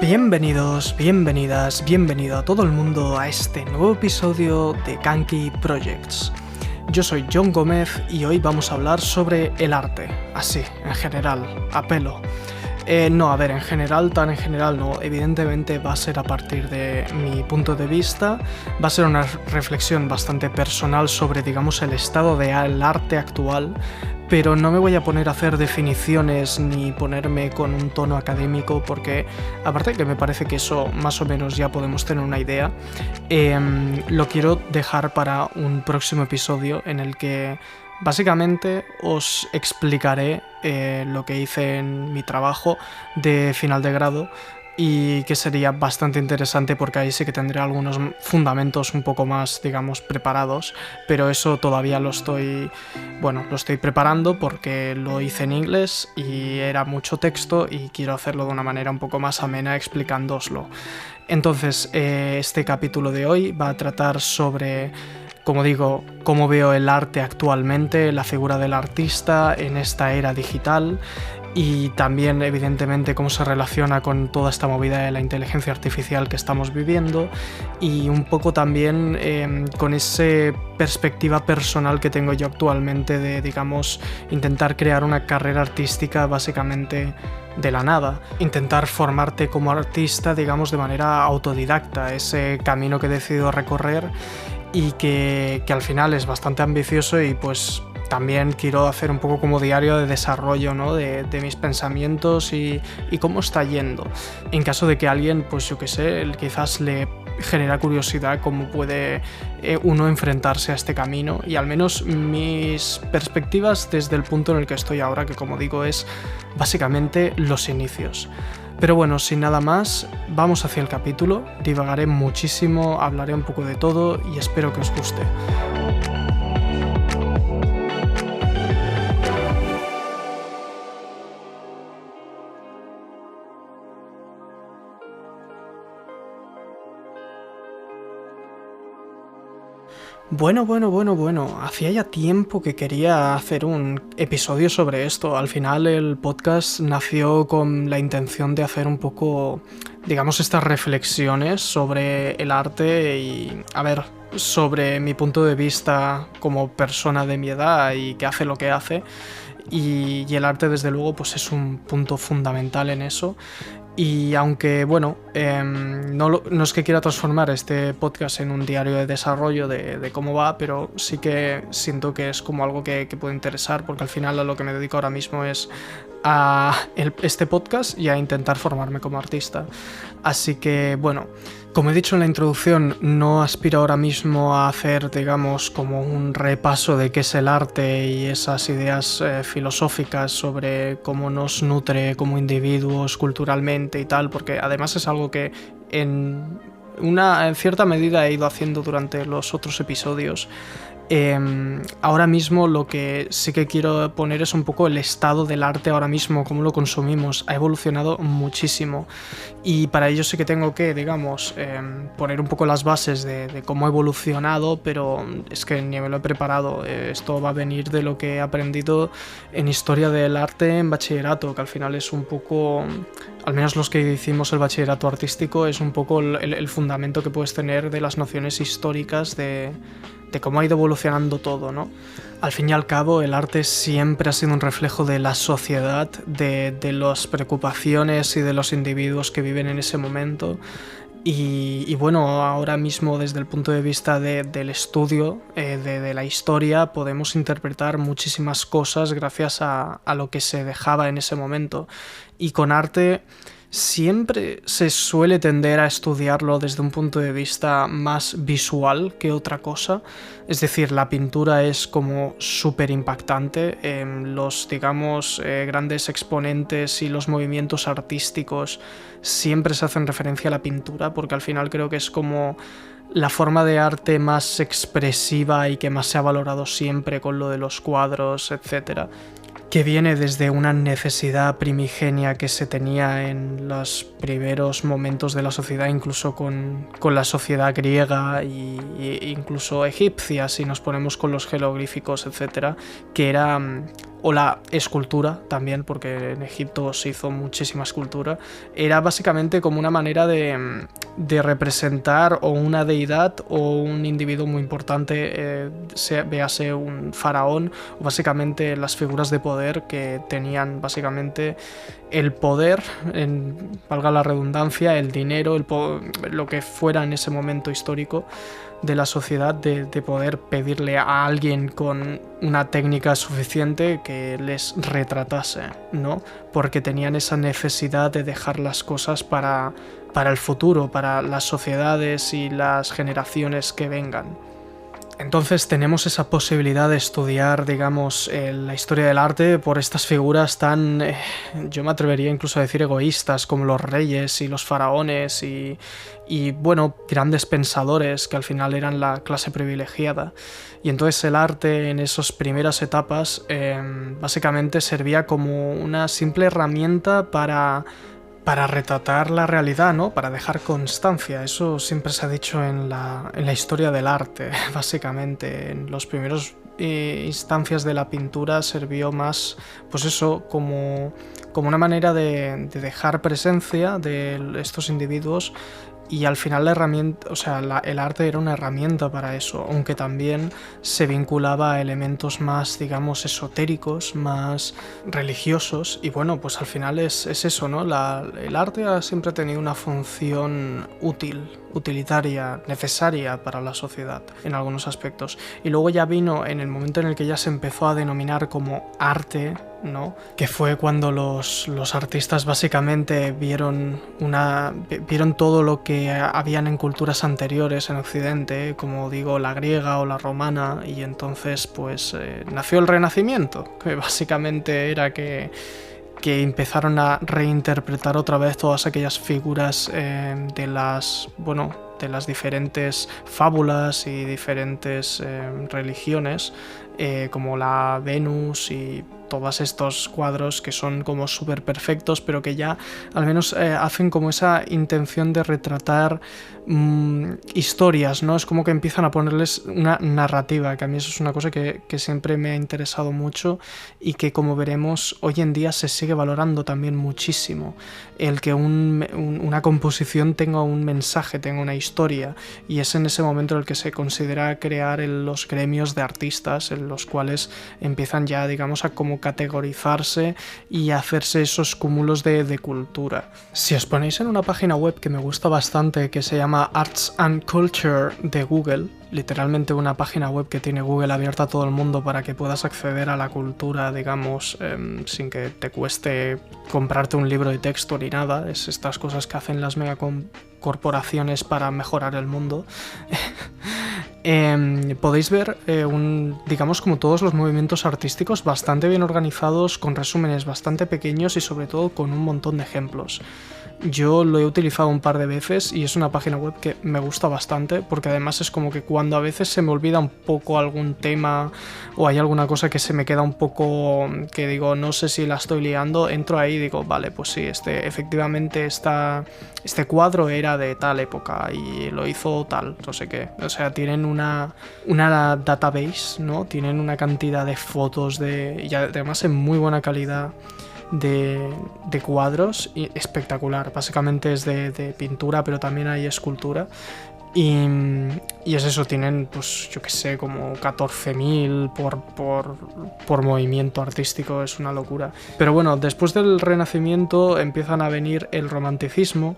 Bienvenidos, bienvenidas, bienvenido a todo el mundo a este nuevo episodio de Kanki Projects. Yo soy John Gómez y hoy vamos a hablar sobre el arte, así, en general, a pelo. En general, tan en general no, evidentemente va a ser a partir de mi punto de vista, va a ser una reflexión bastante personal sobre, digamos, el estado del arte actual, pero no me voy a poner a hacer definiciones ni ponerme con un tono académico porque, aparte que me parece que eso más o menos ya podemos tener una idea, lo quiero dejar para un próximo episodio en el que básicamente os explicaré lo que hice en mi trabajo de final de grado y que sería bastante interesante porque ahí sí que tendré algunos fundamentos un poco más, digamos, preparados, pero eso todavía lo estoy preparando porque lo hice en inglés y era mucho texto y quiero hacerlo de una manera un poco más amena explicándoslo. Entonces, este capítulo de hoy va a tratar sobre, como digo, cómo veo el arte actualmente, la figura del artista en esta era digital y también, evidentemente, cómo se relaciona con toda esta movida de la inteligencia artificial que estamos viviendo y un poco también con esa perspectiva personal que tengo yo actualmente de, digamos, intentar crear una carrera artística básicamente de la nada, intentar formarte como artista, digamos, de manera autodidacta, ese camino que he decidido recorrer y que al final es bastante ambicioso y pues también quiero hacer un poco como diario de desarrollo, ¿no? de mis pensamientos y cómo está yendo. En caso de que alguien, pues yo qué sé, quizás le genera curiosidad cómo puede uno enfrentarse a este camino y al menos mis perspectivas desde el punto en el que estoy ahora, que como digo es básicamente los inicios. Pero bueno, sin nada más, vamos hacia el capítulo, divagaré muchísimo, hablaré un poco de todo y espero que os guste. Bueno, hacía ya tiempo que quería hacer un episodio sobre esto. Al final el podcast nació con la intención de hacer un poco, digamos, estas reflexiones sobre el arte y, sobre mi punto de vista como persona de mi edad y que hace lo que hace. Y el arte, desde luego, pues es un punto fundamental en eso. Y aunque, no es que quiera transformar este podcast en un diario de desarrollo de cómo va, pero sí que siento que es como algo que puede interesar, porque al final a lo que me dedico ahora mismo es a este podcast y a intentar formarme como artista. Así que, como he dicho en la introducción, no aspiro ahora mismo a hacer, digamos, como un repaso de qué es el arte y esas ideas filosóficas sobre cómo nos nutre como individuos culturalmente y tal, porque además es algo que en cierta medida he ido haciendo durante los otros episodios. Ahora mismo lo que sí que quiero poner es un poco el estado del arte ahora mismo, cómo lo consumimos. Ha evolucionado muchísimo y para ello sí que tengo que, digamos, poner un poco las bases de cómo ha evolucionado, pero es que ni me lo he preparado. Esto va a venir de lo que he aprendido en historia del arte en bachillerato, que al final es un poco, al menos los que hicimos el bachillerato artístico, es un poco el fundamento que puedes tener de las nociones históricas de cómo ha ido evolucionando todo, ¿no? Al fin y al cabo, el arte siempre ha sido un reflejo de la sociedad, de las preocupaciones y de los individuos que viven en ese momento. Y ahora mismo desde el punto de vista del estudio de la historia podemos interpretar muchísimas cosas gracias a lo que se dejaba en ese momento. Y con arte siempre se suele tender a estudiarlo desde un punto de vista más visual que otra cosa. Es decir, la pintura es como súper impactante. Los, digamos, grandes exponentes y los movimientos artísticos siempre se hacen referencia a la pintura, porque al final creo que es como la forma de arte más expresiva y que más se ha valorado siempre con lo de los cuadros, etc. que viene desde una necesidad primigenia que se tenía en los primeros momentos de la sociedad, incluso con la sociedad griega e incluso egipcia, si nos ponemos con los jeroglíficos, etcétera, que era, o la escultura también, porque en Egipto se hizo muchísima escultura, era básicamente como una manera de representar o una deidad o un individuo muy importante, véase un faraón, o básicamente las figuras de poder que tenían básicamente el poder, valga la redundancia, el dinero, lo que fuera en ese momento histórico de la sociedad, de poder pedirle a alguien con una técnica suficiente que les retratase, ¿no? Porque tenían esa necesidad de dejar las cosas para el futuro, para las sociedades y las generaciones que vengan. Entonces tenemos esa posibilidad de estudiar, digamos, la historia del arte por estas figuras tan, yo me atrevería incluso a decir egoístas, como los reyes y los faraones y bueno, grandes pensadores que al final eran la clase privilegiada. Y entonces el arte en esas primeras etapas básicamente servía como una simple herramienta para retratar la realidad, ¿no? Para dejar constancia. Eso siempre se ha dicho en la historia del arte, básicamente. En los primeros instancias de la pintura sirvió más, pues eso, como una manera de dejar presencia de estos individuos. Y al final la herramienta, o sea, el arte era una herramienta para eso, aunque también se vinculaba a elementos más, digamos, esotéricos, más religiosos. Y bueno, pues al final es eso, ¿no? El arte ha siempre tenido una función utilitaria, necesaria para la sociedad en algunos aspectos. Y luego ya vino en el momento en el que ya se empezó a denominar como arte, ¿no? Que fue cuando los artistas básicamente vieron todo lo que habían en culturas anteriores en Occidente, como digo, la griega o la romana, y entonces pues nació el Renacimiento, que básicamente era que empezaron a reinterpretar otra vez todas aquellas figuras de las diferentes fábulas y diferentes religiones, como la Venus y todos estos cuadros que son como súper perfectos, pero que ya al menos hacen como esa intención de retratar historias, ¿no? Es como que empiezan a ponerles una narrativa, que a mí eso es una cosa que siempre me ha interesado mucho y que, como veremos, hoy en día se sigue valorando también muchísimo. El que una composición tenga un mensaje, tenga una historia, y es en ese momento en el que se considera crear los gremios de artistas, en los cuales empiezan ya, digamos, a como categorizarse y hacerse esos cúmulos de cultura. Si os ponéis en una página web que me gusta bastante, que se llama Arts and Culture de Google, literalmente una página web que tiene Google abierta a todo el mundo para que puedas acceder a la cultura, digamos, sin que te cueste comprarte un libro de texto ni nada. Es estas cosas que hacen las megacorporaciones para mejorar el mundo. Podéis ver digamos, como todos los movimientos artísticos bastante bien organizados, con resúmenes bastante pequeños y sobre todo con un montón de ejemplos. Yo lo he utilizado un par de veces y es una página web que me gusta bastante, porque además es como que cuando a veces se me olvida un poco algún tema o hay alguna cosa que se me queda un poco, que digo, no sé si la estoy liando, entro ahí y digo, vale, pues sí, efectivamente este cuadro era de tal época y lo hizo tal, no sé qué. O sea, tienen una database, ¿no? Tienen una cantidad de fotos y además en muy buena calidad de cuadros espectacular. Básicamente es de pintura, pero también hay escultura. Y es eso, tienen, pues yo que sé, como 14.000 por movimiento artístico, es una locura. Pero bueno, después del Renacimiento empiezan a venir el Romanticismo,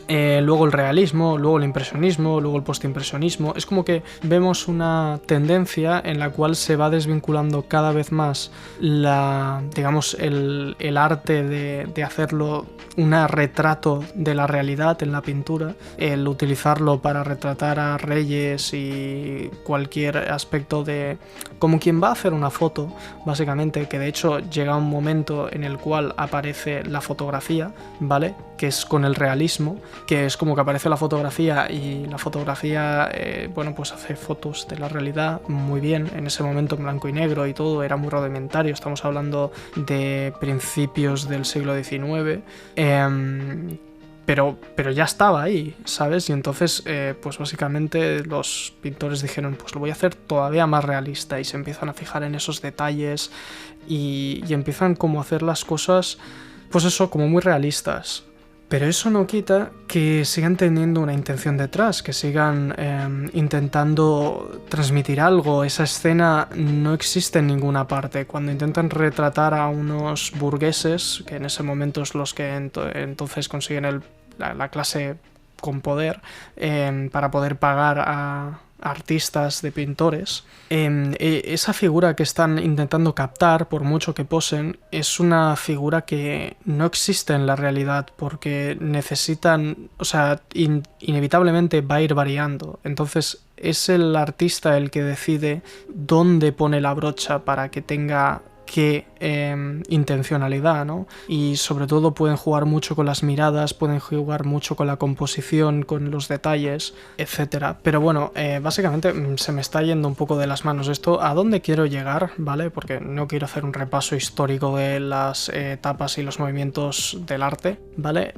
luego el realismo, luego el impresionismo, luego el postimpresionismo. Es como que vemos una tendencia en la cual se va desvinculando cada vez más digamos, el arte de hacerlo un retrato de la realidad en la pintura, el utilizarlo para retratar a reyes y cualquier aspecto como quien va a hacer una foto, básicamente, que de hecho llega un momento en el cual aparece la fotografía, ¿vale? Que es con el realismo, que es como que aparece la fotografía y la fotografía, bueno, pues hace fotos de la realidad muy bien, en ese momento en blanco y negro y todo, era muy rudimentario, estamos hablando de principios del siglo XIX, pero ya estaba ahí, ¿sabes? Y entonces, pues básicamente los pintores dijeron, pues lo voy a hacer todavía más realista, y se empiezan a fijar en esos detalles y empiezan como a hacer las cosas, pues eso, como muy realistas. Pero eso no quita que sigan teniendo una intención detrás, que sigan intentando transmitir algo. Esa escena no existe en ninguna parte. Cuando intentan retratar a unos burgueses, que en ese momento es los que entonces consiguen la clase con poder, para poder pagar a artistas de pintores, esa figura que están intentando captar, por mucho que posen, es una figura que no existe en la realidad, porque necesitan, o sea, inevitablemente va a ir variando. Entonces es el artista el que decide dónde pone la brocha para que tenga qué intencionalidad, ¿no? Y sobre todo pueden jugar mucho con las miradas, pueden jugar mucho con la composición, con los detalles, etcétera. Pero bueno, básicamente se me está yendo un poco de las manos esto. ¿A dónde quiero llegar? ¿Vale? Porque no quiero hacer un repaso histórico de las etapas y los movimientos del arte, ¿vale?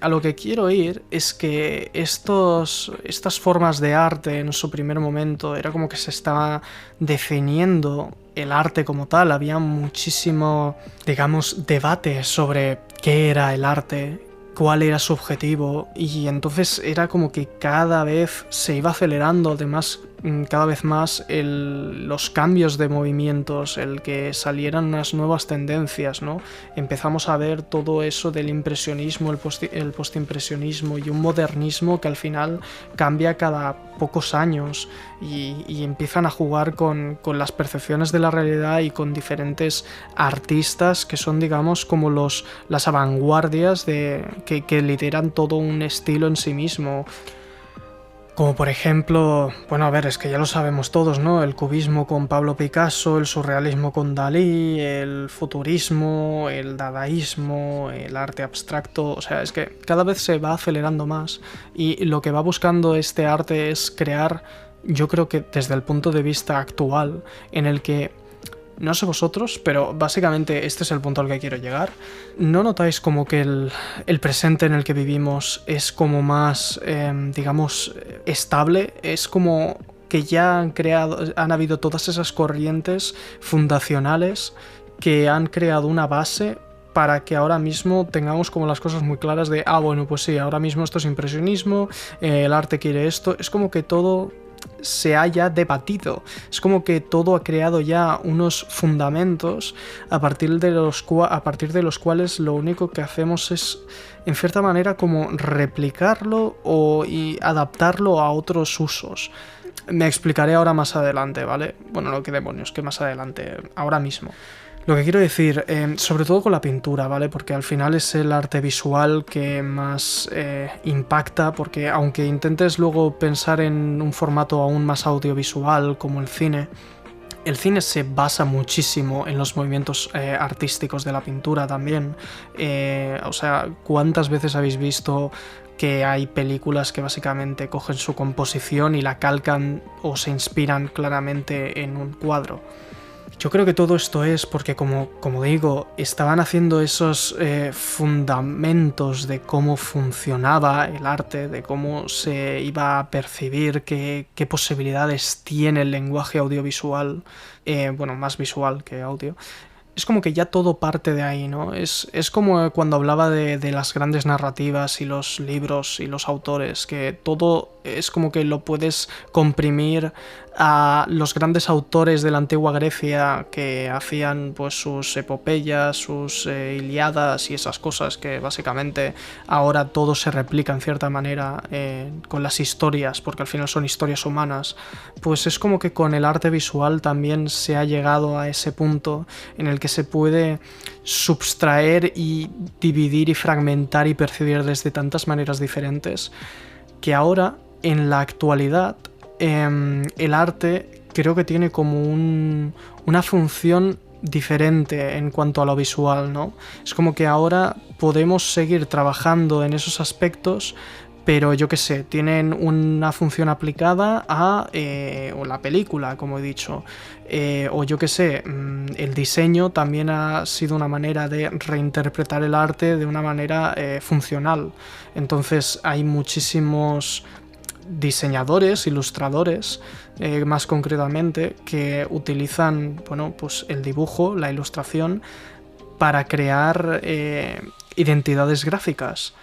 A lo que quiero ir es que estas formas de arte en su primer momento era como que se estaba definiendo el arte como tal. Había muchísimo, digamos, debate sobre qué era el arte, cuál era su objetivo, y entonces era como que cada vez se iba acelerando, además cada vez más los cambios de movimientos, el que salieran unas nuevas tendencias, ¿no? Empezamos a ver todo eso del impresionismo, el postimpresionismo y un modernismo que al final cambia cada pocos años, y empiezan a jugar con las percepciones de la realidad y con diferentes artistas que son, digamos, como las vanguardias que lideran todo un estilo en sí mismo. Como por ejemplo, bueno, a ver, es que ya lo sabemos todos, ¿no? El cubismo con Pablo Picasso, el surrealismo con Dalí, el futurismo, el dadaísmo, el arte abstracto. O sea, es que cada vez se va acelerando más, y lo que va buscando este arte es crear, yo creo que desde el punto de vista actual, en el que, no sé vosotros, pero básicamente este es el punto al que quiero llegar. ¿No notáis como que el presente en el que vivimos es como más, digamos, estable? Es como que ya han habido todas esas corrientes fundacionales que han creado una base para que ahora mismo tengamos como las cosas muy claras de, bueno, pues sí, ahora mismo esto es impresionismo, el arte quiere esto. Es como que todo se haya debatido, es como que todo ha creado ya unos fundamentos a partir de los cuales lo único que hacemos es, en cierta manera, como replicarlo y adaptarlo a otros usos. Me explicaré ahora más adelante, ¿vale? Bueno, no, qué demonios, que más adelante, ahora mismo. Lo que quiero decir, sobre todo con la pintura, ¿vale? Porque al final es el arte visual que más impacta, porque aunque intentes luego pensar en un formato aún más audiovisual como el cine se basa muchísimo en los movimientos artísticos de la pintura también. O sea, ¿cuántas veces habéis visto que hay películas que básicamente cogen su composición y la calcan o se inspiran claramente en un cuadro? Yo creo que todo esto es porque, como digo, estaban haciendo esos fundamentos de cómo funcionaba el arte, de cómo se iba a percibir, qué posibilidades tiene el lenguaje audiovisual, bueno, más visual que audio. Es como que ya todo parte de ahí, ¿no? Es como cuando hablaba de las grandes narrativas y los libros y los autores, que todo es como que lo puedes comprimir a los grandes autores de la antigua Grecia que hacían pues sus epopeyas, sus Ilíadas y esas cosas que básicamente ahora todo se replica en cierta manera con las historias, porque al final son historias humanas. Pues es como que con el arte visual también se ha llegado a ese punto en el que se puede subtraer y dividir y fragmentar y percibir desde tantas maneras diferentes, que ahora, en la actualidad, el arte creo que tiene como una función diferente en cuanto a lo visual, ¿no? Es como que ahora podemos seguir trabajando en esos aspectos, pero yo qué sé, tienen una función aplicada a o la película, como he dicho, o yo qué sé, el diseño también ha sido una manera de reinterpretar el arte de una manera funcional. Entonces hay muchísimos diseñadores, ilustradores, más concretamente, que utilizan, bueno, pues el dibujo, la ilustración, para crear identidades gráficas.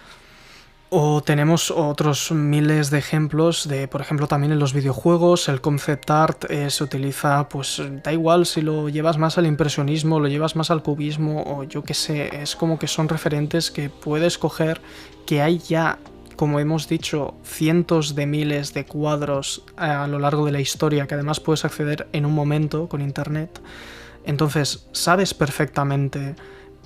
O tenemos otros miles de ejemplos de, por ejemplo, también en los videojuegos, el concept art se utiliza, pues da igual si lo llevas más al impresionismo, lo llevas más al cubismo, o yo qué sé, es como que son referentes que puedes coger, que hay ya, como hemos dicho, cientos de miles de cuadros a lo largo de la historia, que además puedes acceder en un momento con internet. Entonces, sabes perfectamente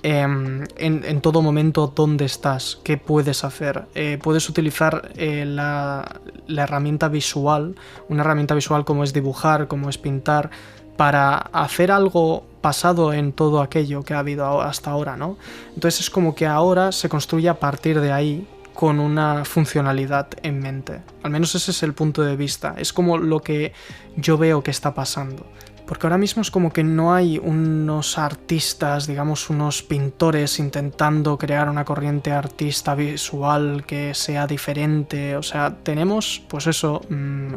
en todo momento dónde estás, qué puedes hacer. Puedes utilizar la herramienta visual, una herramienta visual como es dibujar, como es pintar, para hacer algo basado en todo aquello que ha habido hasta ahora, ¿no? Entonces es como que ahora se construye a partir de ahí con una funcionalidad en mente. Al menos ese es el punto de vista. Es como lo que yo veo que está pasando. Porque ahora mismo es como que no hay unos artistas, digamos, unos pintores intentando crear una corriente artista visual que sea diferente. O sea, tenemos, pues eso,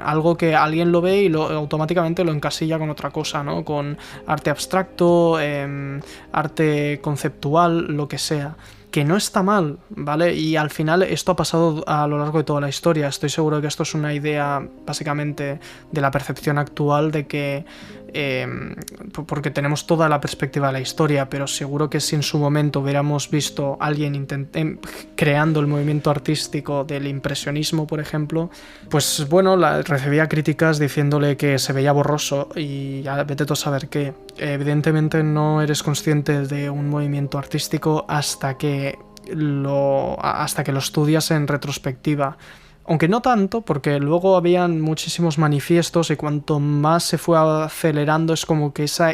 algo que alguien lo ve y automáticamente lo encasilla con otra cosa, ¿no? Con arte abstracto, arte conceptual, lo que sea. Que no está mal, ¿vale? Y al final esto ha pasado a lo largo de toda la historia. Estoy seguro de que esto es una idea básicamente de la percepción actual de que porque tenemos toda la perspectiva de la historia, pero seguro que si en su momento hubiéramos visto a alguien creando el movimiento artístico del impresionismo, por ejemplo, pues bueno, recibía críticas diciéndole que se veía borroso y ya vete tú a saber qué. Evidentemente no eres consciente de un movimiento artístico hasta que lo estudias en retrospectiva. Aunque no tanto, porque luego habían muchísimos manifiestos y cuanto más se fue acelerando es como que esa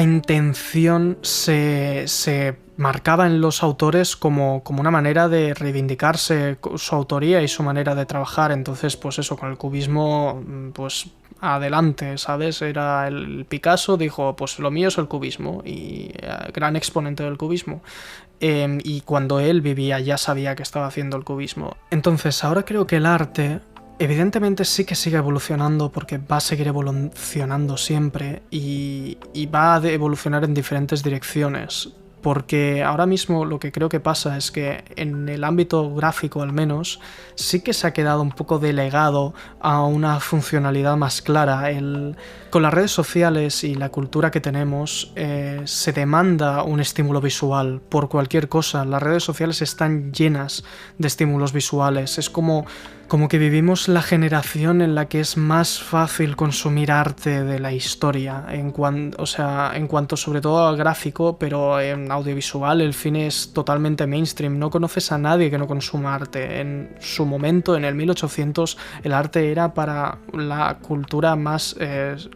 intención se marcaba en los autores como una manera de reivindicarse su autoría y su manera de trabajar. Entonces, pues eso, con el cubismo, pues adelante, ¿sabes? Era el Picasso, dijo, pues lo mío es el cubismo, y gran exponente del cubismo. Y cuando él vivía ya sabía que estaba haciendo el cubismo. Entonces, ahora creo que el arte evidentemente sí que sigue evolucionando, porque va a seguir evolucionando siempre y va a evolucionar en diferentes direcciones. Porque ahora mismo lo que creo que pasa es que en el ámbito gráfico al menos sí que se ha quedado un poco delegado a una funcionalidad más clara. Con las redes sociales y la cultura que tenemos se demanda un estímulo visual por cualquier cosa. Las redes sociales están llenas de estímulos visuales. Es como que vivimos la generación en la que es más fácil consumir arte de la historia, en cuanto sobre todo al gráfico, pero en audiovisual el cine es totalmente mainstream. No conoces a nadie que no consuma arte. En su momento, en el 1800, el arte era para la cultura más,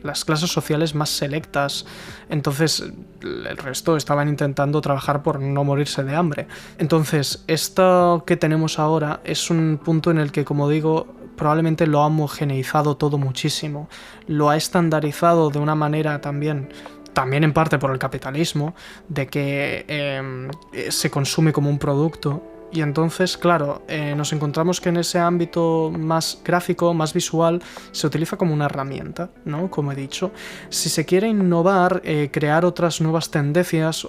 las clases sociales más selectas. Entonces el resto estaban intentando trabajar por no morirse de hambre. Entonces esto que tenemos ahora es un punto en el que, como digo, probablemente lo ha homogeneizado todo muchísimo, lo ha estandarizado de una manera también en parte por el capitalismo, de que se consume como un producto. Y entonces, claro, nos encontramos que en ese ámbito más gráfico, más visual, se utiliza como una herramienta, ¿no? Como he dicho. Si se quiere innovar, crear otras nuevas tendencias,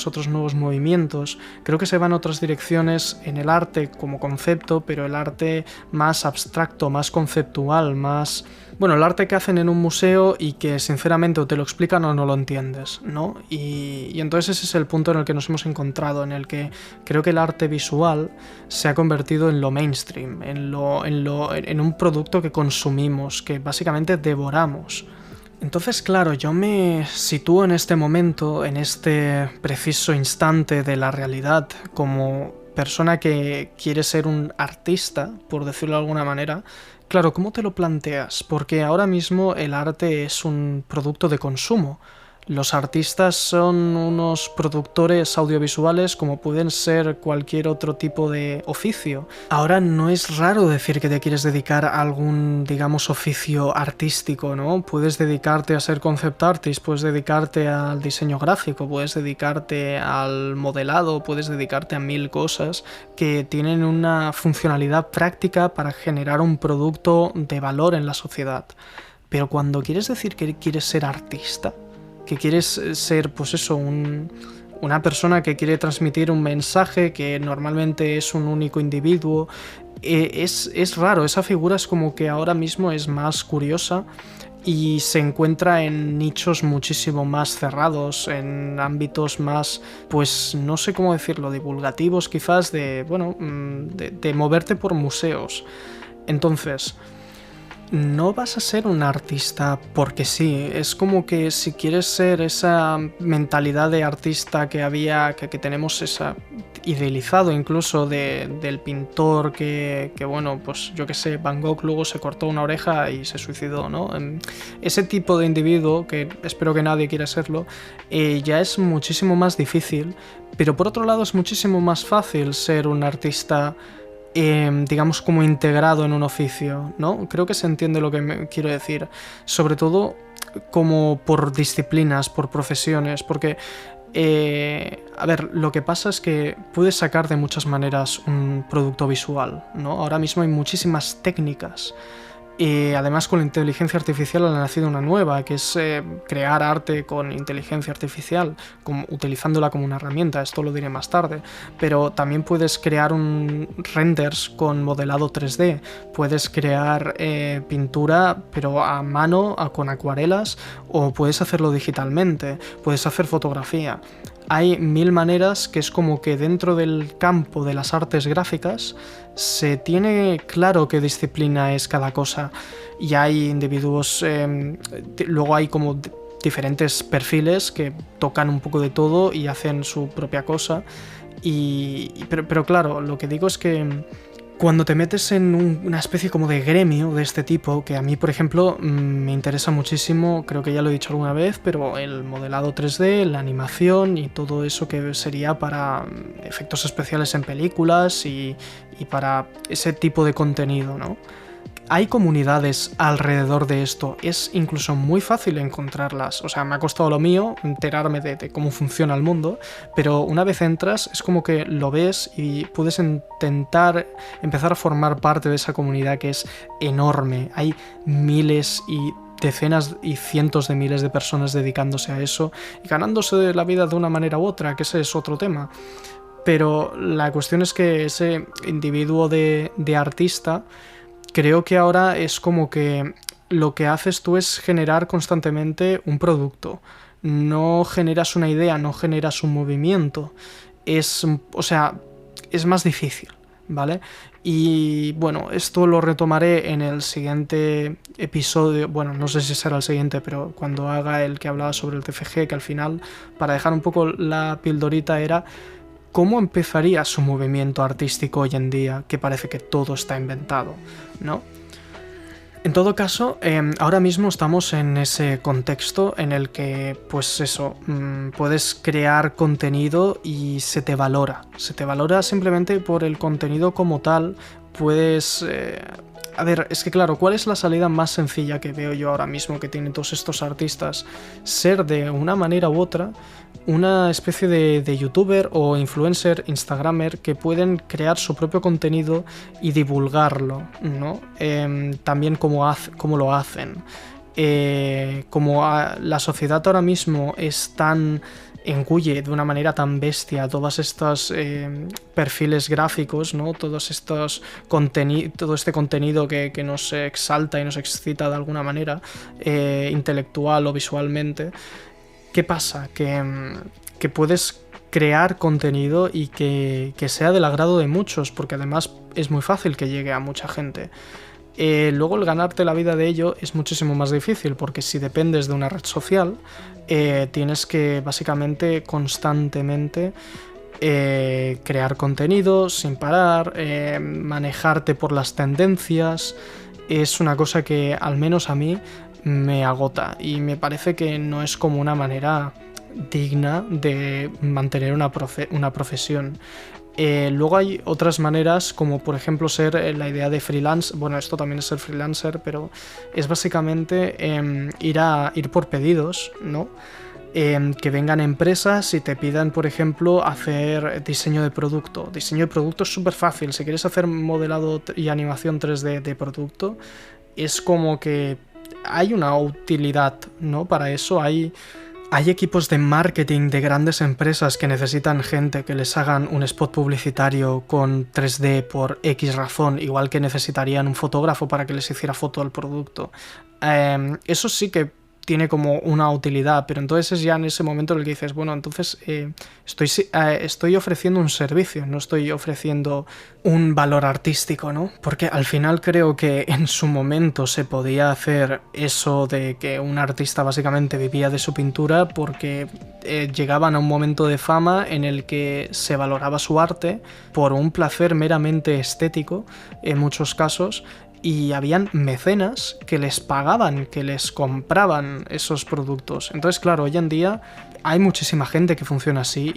otros nuevos movimientos, creo que se van otras direcciones en el arte como concepto, pero el arte más abstracto, más conceptual, más... Bueno, el arte que hacen en un museo y que sinceramente o te lo explican o no lo entiendes, ¿no? Y entonces ese es el punto en el que nos hemos encontrado, en el que creo que el arte visual se ha convertido en lo mainstream, en un producto que consumimos, que básicamente devoramos. Entonces, claro, yo me sitúo en este momento, en este preciso instante de la realidad, como persona que quiere ser un artista, por decirlo de alguna manera. Claro, ¿cómo te lo planteas? Porque ahora mismo el arte es un producto de consumo. Los artistas son unos productores audiovisuales como pueden ser cualquier otro tipo de oficio. Ahora no es raro decir que te quieres dedicar a algún, digamos, oficio artístico, ¿no? Puedes dedicarte a ser concept artist, puedes dedicarte al diseño gráfico, puedes dedicarte al modelado, puedes dedicarte a 1000 cosas que tienen una funcionalidad práctica para generar un producto de valor en la sociedad. Pero cuando quieres decir que quieres ser artista, que quieres ser, pues eso, una persona que quiere transmitir un mensaje que normalmente es un único individuo, es raro, esa figura es como que ahora mismo es más curiosa y se encuentra en nichos muchísimo más cerrados, en ámbitos más, pues no sé cómo decirlo, divulgativos quizás, de moverte por museos. Entonces, no vas a ser un artista porque sí, es como que si quieres ser esa mentalidad de artista que tenemos esa idealizado incluso del pintor que bueno, pues yo que sé, Van Gogh luego se cortó una oreja y se suicidó, ¿no? Ese tipo de individuo, que espero que nadie quiera serlo, ya es muchísimo más difícil, pero por otro lado es muchísimo más fácil ser un artista digamos como integrado en un oficio, ¿no? Creo que se entiende lo que me quiero decir, sobre todo como por disciplinas, por profesiones, porque a ver, lo que pasa es que puedes sacar de muchas maneras un producto visual, ¿no? Ahora mismo hay muchísimas técnicas. Y además con la inteligencia artificial ha nacido una nueva, que es crear arte con inteligencia artificial, utilizándola como una herramienta, esto lo diré más tarde, pero también puedes crear renders con modelado 3D, puedes crear pintura pero a mano, con acuarelas, o puedes hacerlo digitalmente, puedes hacer fotografía. Hay 1000 maneras que es como que dentro del campo de las artes gráficas se tiene claro qué disciplina es cada cosa y hay individuos, luego hay como diferentes perfiles que tocan un poco de todo y hacen su propia cosa pero claro, lo que digo es que cuando te metes en una especie como de gremio de este tipo, que a mí, por ejemplo, me interesa muchísimo, creo que ya lo he dicho alguna vez, pero el modelado 3D, la animación y todo eso que sería para efectos especiales en películas y para ese tipo de contenido, ¿no? Hay comunidades alrededor de esto, es incluso muy fácil encontrarlas, o sea, me ha costado lo mío enterarme de cómo funciona el mundo, pero una vez entras es como que lo ves y puedes intentar empezar a formar parte de esa comunidad que es enorme, hay miles y decenas y cientos de miles de personas dedicándose a eso y ganándose la vida de una manera u otra, que ese es otro tema. Pero la cuestión es que ese individuo de artista, creo que ahora es como que lo que haces tú es generar constantemente un producto. No generas una idea, no generas un movimiento. O sea, es más difícil, ¿vale? Y bueno, esto lo retomaré en el siguiente episodio. Bueno, no sé si será el siguiente, pero cuando haga el que hablaba sobre el TFG, que al final, para dejar un poco la pildorita, era ¿cómo empezaría su movimiento artístico hoy en día, que parece que todo está inventado, ¿no? En todo caso, ahora mismo estamos en ese contexto en el que, pues eso, puedes crear contenido y se te valora. Se te valora simplemente por el contenido como tal. Puedes... A ver, es que claro, ¿cuál es la salida más sencilla que veo yo ahora mismo que tienen todos estos artistas? Ser de una manera u otra una especie de youtuber o influencer, instagramer, que pueden crear su propio contenido y divulgarlo, ¿no? También cómo lo hacen. La sociedad ahora mismo es tan... engulle de una manera tan bestia todos estos perfiles gráficos, ¿no? Todo este contenido que nos exalta y nos excita de alguna manera, intelectual o visualmente. ¿Qué pasa? Que puedes crear contenido y que sea del agrado de muchos, porque además es muy fácil que llegue a mucha gente. Luego el ganarte la vida de ello es muchísimo más difícil, porque si dependes de una red social, tienes que básicamente constantemente crear contenido sin parar, manejarte por las tendencias. Es una cosa que al menos a mí me agota y me parece que no es como una manera digna de mantener una profesión. Luego hay otras maneras, como por ejemplo ser la idea de freelance. Bueno, esto también es ser freelancer, pero es básicamente ir por pedidos, ¿no? Que vengan empresas y te pidan, por ejemplo, hacer diseño de producto. Diseño de producto es súper fácil. Si quieres hacer modelado y animación 3D de producto, es como que hay una utilidad, ¿no? Para eso hay equipos de marketing de grandes empresas que necesitan gente que les hagan un spot publicitario con 3D por X razón, igual que necesitarían un fotógrafo para que les hiciera foto al producto. Eso sí que tiene como una utilidad, pero entonces es ya en ese momento en el que dices, bueno, entonces estoy ofreciendo un servicio, no estoy ofreciendo un valor artístico, ¿no? Porque al final creo que en su momento se podía hacer eso de que un artista básicamente vivía de su pintura porque llegaban a un momento de fama en el que se valoraba su arte por un placer meramente estético, en muchos casos, y habían mecenas que les pagaban, que les compraban esos productos. Entonces, claro, hoy en día hay muchísima gente que funciona así,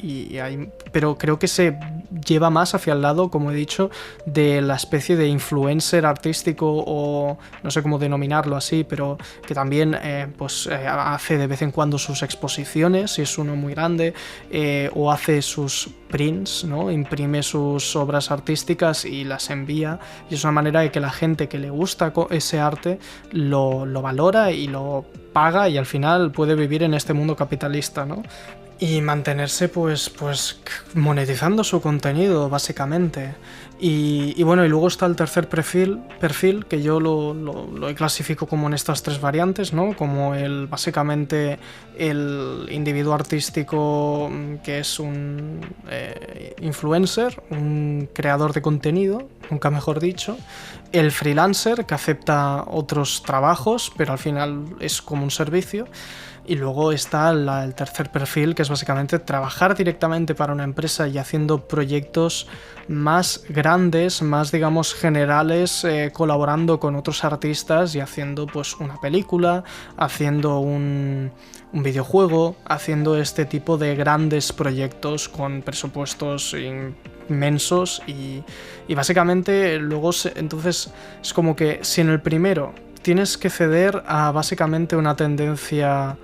pero creo que se lleva más hacia el lado, como he dicho, de la especie de influencer artístico, o no sé cómo denominarlo así, pero que también hace de vez en cuando sus exposiciones, si es uno muy grande, o hace sus prints, ¿no? Imprime sus obras artísticas y las envía, y es una manera de que la gente que le gusta ese arte lo valora y lo paga, y al final puede vivir en este mundo capitalista, ¿no? Y mantenerse pues monetizando su contenido, básicamente. Y bueno, y luego está el tercer perfil que yo lo clasifico como en estas tres variantes, ¿no? Como básicamente el individuo artístico, que es un influencer, un creador de contenido, nunca mejor dicho. El freelancer, que acepta otros trabajos, pero al final es como un servicio. Y luego está el tercer perfil, que es básicamente trabajar directamente para una empresa y haciendo proyectos más grandes, más, digamos, generales, colaborando con otros artistas y haciendo pues una película, haciendo un videojuego, haciendo este tipo de grandes proyectos con presupuestos inmensos y básicamente luego entonces es como que si en el primero tienes que ceder a básicamente una tendencia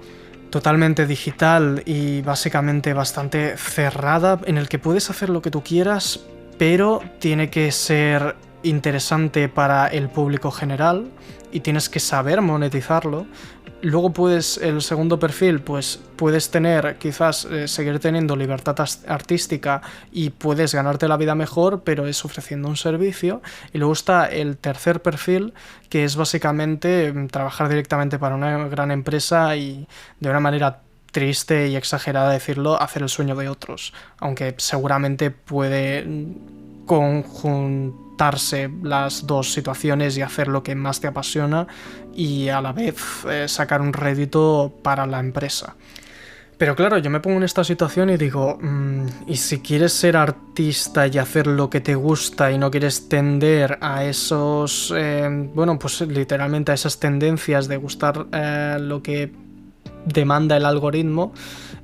totalmente digital y básicamente bastante cerrada, en el que puedes hacer lo que tú quieras, pero tiene que ser interesante para el público general y tienes que saber monetizarlo. Luego el segundo perfil, pues puedes tener, quizás seguir teniendo libertad artística y puedes ganarte la vida mejor, pero es ofreciendo un servicio. Y luego está el tercer perfil, que es básicamente trabajar directamente para una gran empresa y de una manera triste y exagerada decirlo, hacer el sueño de otros. Aunque seguramente puede conjuntarse las dos situaciones y hacer lo que más te apasiona y a la vez sacar un rédito para la empresa. Pero claro, yo me pongo en esta situación y digo, y si quieres ser artista y hacer lo que te gusta y no quieres tender a esos, pues literalmente a esas tendencias de gustar lo que demanda el algoritmo,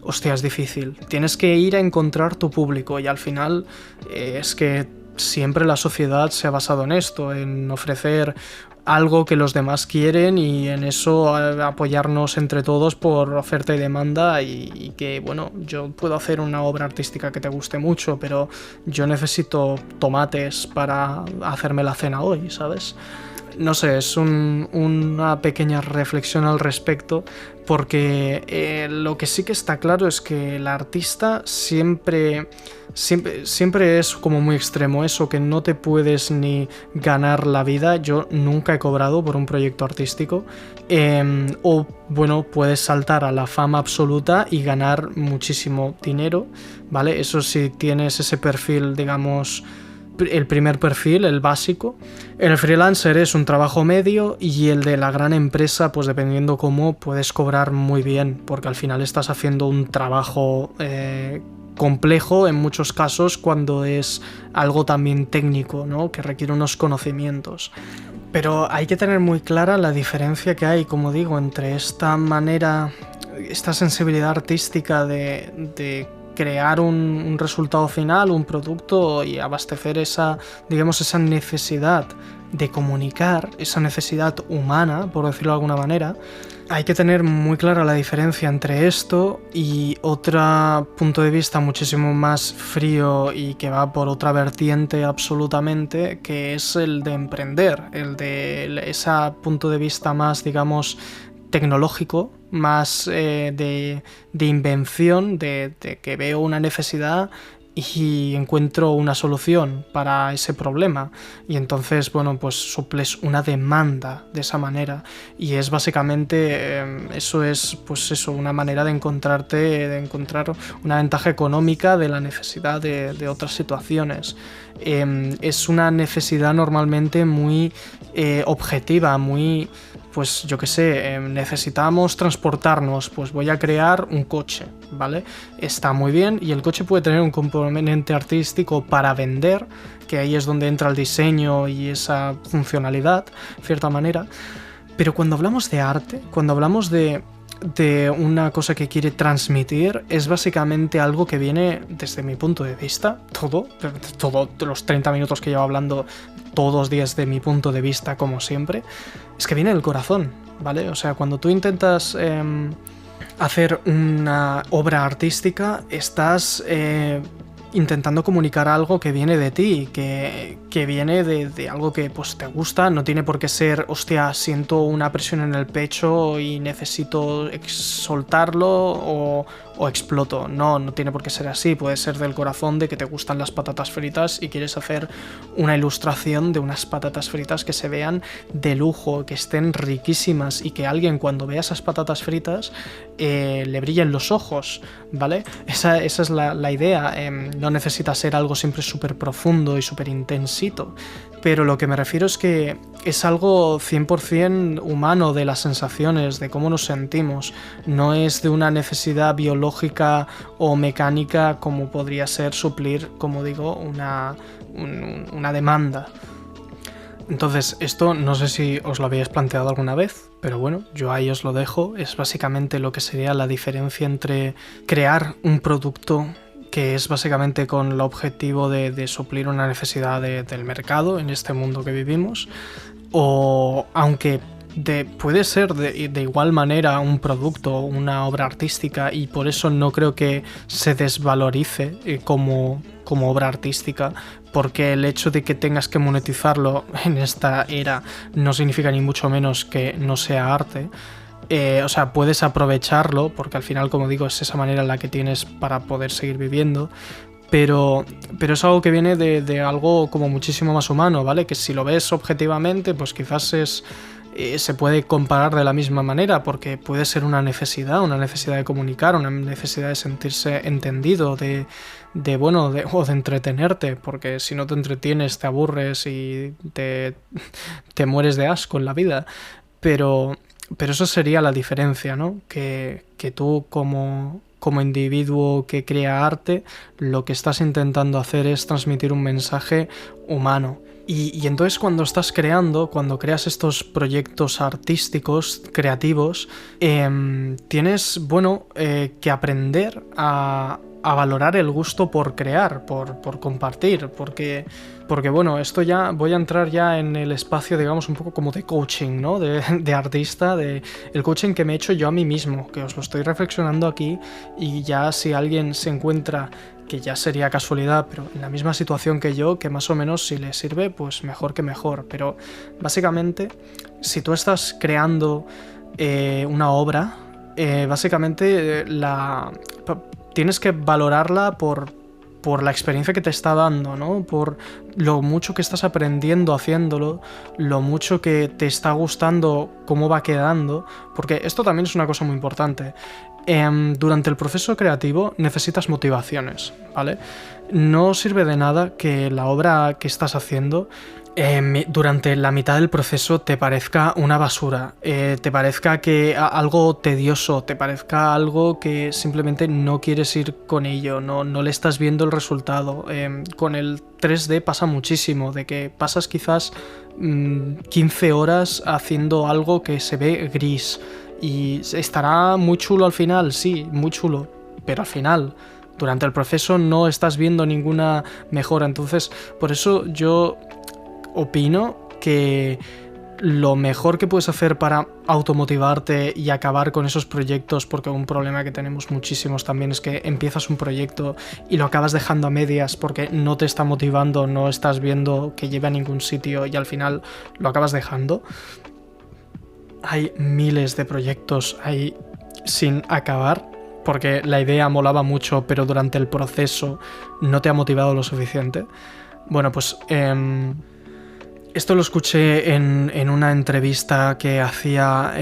hostia, es difícil. Tienes que ir a encontrar tu público y al final es que siempre la sociedad se ha basado en esto, en ofrecer algo que los demás quieren y en eso apoyarnos entre todos por oferta y demanda y que, bueno, yo puedo hacer una obra artística que te guste mucho, pero yo necesito tomates para hacerme la cena hoy, ¿sabes? No sé, es una pequeña reflexión al respecto, porque lo que sí que está claro es que el artista siempre es como muy extremo, eso que no te puedes ni ganar la vida. Yo nunca he cobrado por un proyecto artístico, o bueno, puedes saltar a la fama absoluta y ganar muchísimo dinero, ¿vale? Eso si tienes ese perfil, digamos, el primer perfil, el básico. El freelancer es un trabajo medio y el de la gran empresa, pues dependiendo cómo, puedes cobrar muy bien, porque al final estás haciendo un trabajo complejo en muchos casos cuando es algo también técnico, ¿no? Que requiere unos conocimientos. Pero hay que tener muy clara la diferencia que hay, como digo, entre esta manera, esta sensibilidad artística de crear un resultado final, un producto y abastecer esa, digamos, esa necesidad de comunicar, esa necesidad humana, por decirlo de alguna manera. Hay que tener muy clara la diferencia entre esto y otro punto de vista muchísimo más frío y que va por otra vertiente absolutamente, que es el de emprender, el de ese punto de vista más, digamos, tecnológico, más de invención, de que veo una necesidad y encuentro una solución para ese problema y entonces, bueno, pues suples una demanda de esa manera y es básicamente eso es, pues eso, una manera de encontrar una ventaja económica de la necesidad de otras situaciones. Es una necesidad normalmente muy objetiva, muy, pues yo qué sé, necesitamos transportarnos, pues voy a crear un coche, ¿vale? Está muy bien y el coche puede tener un componente artístico para vender, que ahí es donde entra el diseño y esa funcionalidad, de cierta manera. Pero cuando hablamos de arte, cuando hablamos de una cosa que quiere transmitir, es básicamente algo que viene desde mi punto de vista, todos los 30 minutos que llevo hablando, todos desde mi punto de vista, como siempre, es que viene del corazón, ¿vale? O sea, cuando tú intentas hacer una obra artística, estás intentando comunicar algo que viene de ti, que viene de algo que pues te gusta. No tiene por qué ser, hostia, siento una presión en el pecho y necesito soltarlo o exploto. No tiene por qué ser así. Puede ser del corazón, de que te gustan las patatas fritas y quieres hacer una ilustración de unas patatas fritas que se vean de lujo, que estén riquísimas y que alguien cuando vea esas patatas fritas le brillen los ojos, ¿vale? Esa es la idea. No necesita ser algo siempre súper profundo y súper intensito, pero lo que me refiero es que es algo 100% humano, de las sensaciones, de cómo nos sentimos. No es de una necesidad biológica o mecánica como podría ser suplir, como digo, una demanda. Entonces, esto no sé si os lo habéis planteado alguna vez, pero bueno, yo ahí os lo dejo. Es básicamente lo que sería la diferencia entre crear un producto que es básicamente con el objetivo de suplir una necesidad del mercado en este mundo que vivimos, o aunque puede ser de igual manera un producto, una obra artística, y por eso no creo que se desvalorice como obra artística, porque el hecho de que tengas que monetizarlo en esta era no significa ni mucho menos que no sea arte. O sea, puedes aprovecharlo, porque al final, como digo, es esa manera en la que tienes para poder seguir viviendo, pero es algo que viene de algo como muchísimo más humano, ¿vale? Que si lo ves objetivamente, pues quizás se puede comparar de la misma manera, porque puede ser una necesidad de comunicar, una necesidad de sentirse entendido, o de entretenerte, porque si no te entretienes te aburres y te mueres de asco en la vida. Pero eso sería la diferencia, ¿no? Que tú como individuo que crea arte, lo que estás intentando hacer es transmitir un mensaje humano. Y entonces cuando estás cuando creas estos proyectos artísticos, creativos, tienes, que aprender a valorar el gusto por crear, por compartir, porque bueno, esto ya voy a entrar ya en el espacio, digamos, un poco como de coaching, ¿no? De artista, de el coaching que me he hecho yo a mí mismo, que os lo estoy reflexionando aquí, y ya si alguien se encuentra, que ya sería casualidad, pero en la misma situación que yo, que más o menos si le sirve, pues mejor que mejor. Pero básicamente, si tú estás creando una obra, básicamente tienes que valorarla por la experiencia que te está dando, ¿no? Por lo mucho que estás aprendiendo haciéndolo, lo mucho que te está gustando cómo va quedando, porque esto también es una cosa muy importante. Durante el proceso creativo necesitas motivaciones, ¿vale? No sirve de nada que la obra que estás haciendo durante la mitad del proceso te parezca una basura, te parezca que algo tedioso, te parezca algo que simplemente no quieres ir con ello, no le estás viendo el resultado. Con el 3D pasa muchísimo, de que pasas quizás 15 horas haciendo algo que se ve gris y estará muy chulo al final, sí, muy chulo, pero al final, durante el proceso no estás viendo ninguna mejora. Entonces, por eso yo opino que lo mejor que puedes hacer para automotivarte y acabar con esos proyectos, porque un problema que tenemos muchísimos también es que empiezas un proyecto y lo acabas dejando a medias porque no te está motivando, no estás viendo que lleve a ningún sitio y al final lo acabas dejando. Hay miles de proyectos ahí sin acabar porque la idea molaba mucho, pero durante el proceso no te ha motivado lo suficiente. Bueno, pues esto lo escuché en una entrevista que hacía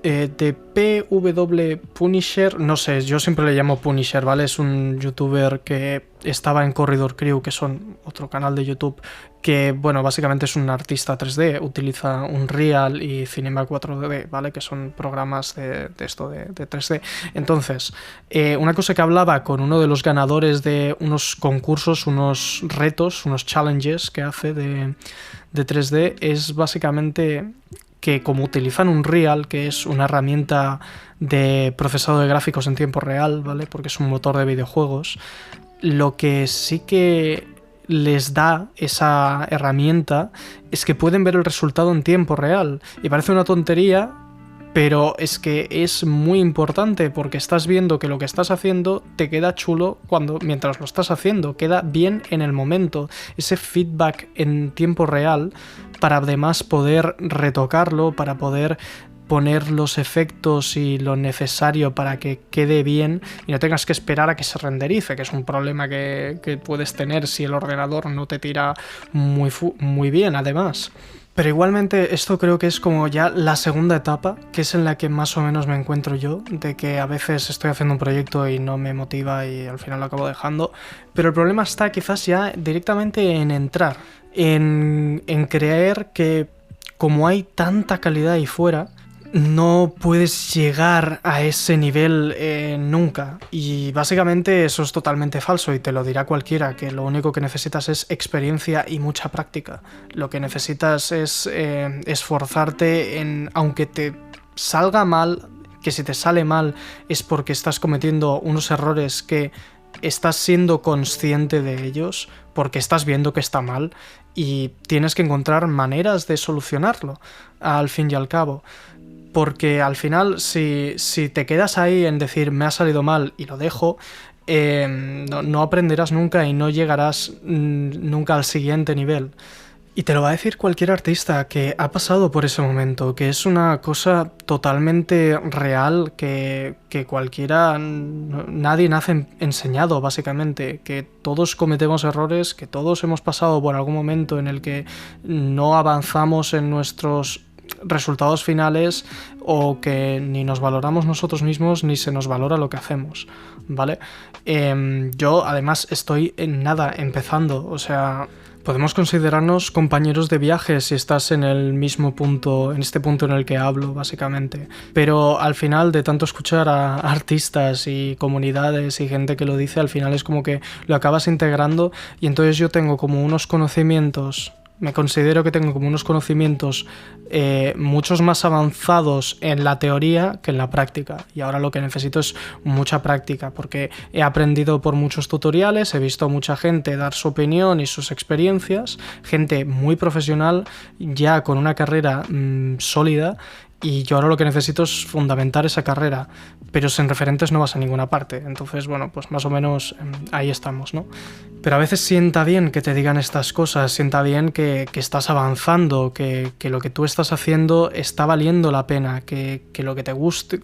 de PW Punisher, no sé, yo siempre le llamo Punisher, ¿vale? Es un youtuber que estaba en Corridor Crew, que son otro canal de YouTube, que, bueno, básicamente es un artista 3D, utiliza Unreal y Cinema 4D, ¿vale? Que son programas de esto, de 3D. Entonces, una cosa que hablaba con uno de los ganadores de unos concursos, unos retos, unos challenges que hace de 3D, es básicamente que como utilizan Unreal, que es una herramienta de procesado de gráficos en tiempo real, ¿vale? Porque es un motor de videojuegos, lo que sí que les da esa herramienta es que pueden ver el resultado en tiempo real. Y parece una tontería, pero es que es muy importante porque estás viendo que lo que estás haciendo te queda chulo mientras lo estás haciendo, queda bien en el momento. Ese feedback en tiempo real para además poder retocarlo, para poder poner los efectos y lo necesario para que quede bien y no tengas que esperar a que se renderice, que es un problema que puedes tener si el ordenador no te tira muy bien además. Pero igualmente esto creo que es como ya la segunda etapa, que es en la que más o menos me encuentro yo, de que a veces estoy haciendo un proyecto y no me motiva y al final lo acabo dejando. Pero el problema está quizás ya directamente en entrar, en creer que como hay tanta calidad ahí fuera, no puedes llegar a ese nivel nunca. Y básicamente eso es totalmente falso y te lo dirá cualquiera, que lo único que necesitas es experiencia y mucha práctica. Lo que necesitas es esforzarte en, aunque te salga mal, que si te sale mal es porque estás cometiendo unos errores que estás siendo consciente de ellos, porque estás viendo que está mal y tienes que encontrar maneras de solucionarlo, al fin y al cabo. Porque al final, si te quedas ahí en decir me ha salido mal y lo dejo, no aprenderás nunca y no llegarás nunca al siguiente nivel. Y te lo va a decir cualquier artista que ha pasado por ese momento, que es una cosa totalmente real, que cualquiera, nadie nace enseñado básicamente, que todos cometemos errores, que todos hemos pasado por algún momento en el que no avanzamos en nuestros resultados finales o que ni nos valoramos nosotros mismos ni se nos valora lo que hacemos, ¿vale? Yo además estoy empezando, o sea, podemos considerarnos compañeros de viaje si estás en el mismo punto, en este punto en el que hablo básicamente, pero al final de tanto escuchar a artistas y comunidades y gente que lo dice, al final es como que lo acabas integrando y entonces yo tengo como unos conocimientos. Me considero que tengo como unos conocimientos muchos más avanzados en la teoría que en la práctica. Y ahora lo que necesito es mucha práctica, porque he aprendido por muchos tutoriales, he visto a mucha gente dar su opinión y sus experiencias, gente muy profesional, ya con una carrera sólida, y yo ahora lo que necesito es fundamentar esa carrera, pero sin referentes no vas a ninguna parte. Entonces, bueno, pues más o menos ahí estamos, ¿no? Pero a veces sienta bien que te digan estas cosas, sienta bien que estás avanzando, que lo que tú estás haciendo está valiendo la pena, que lo que te gusta,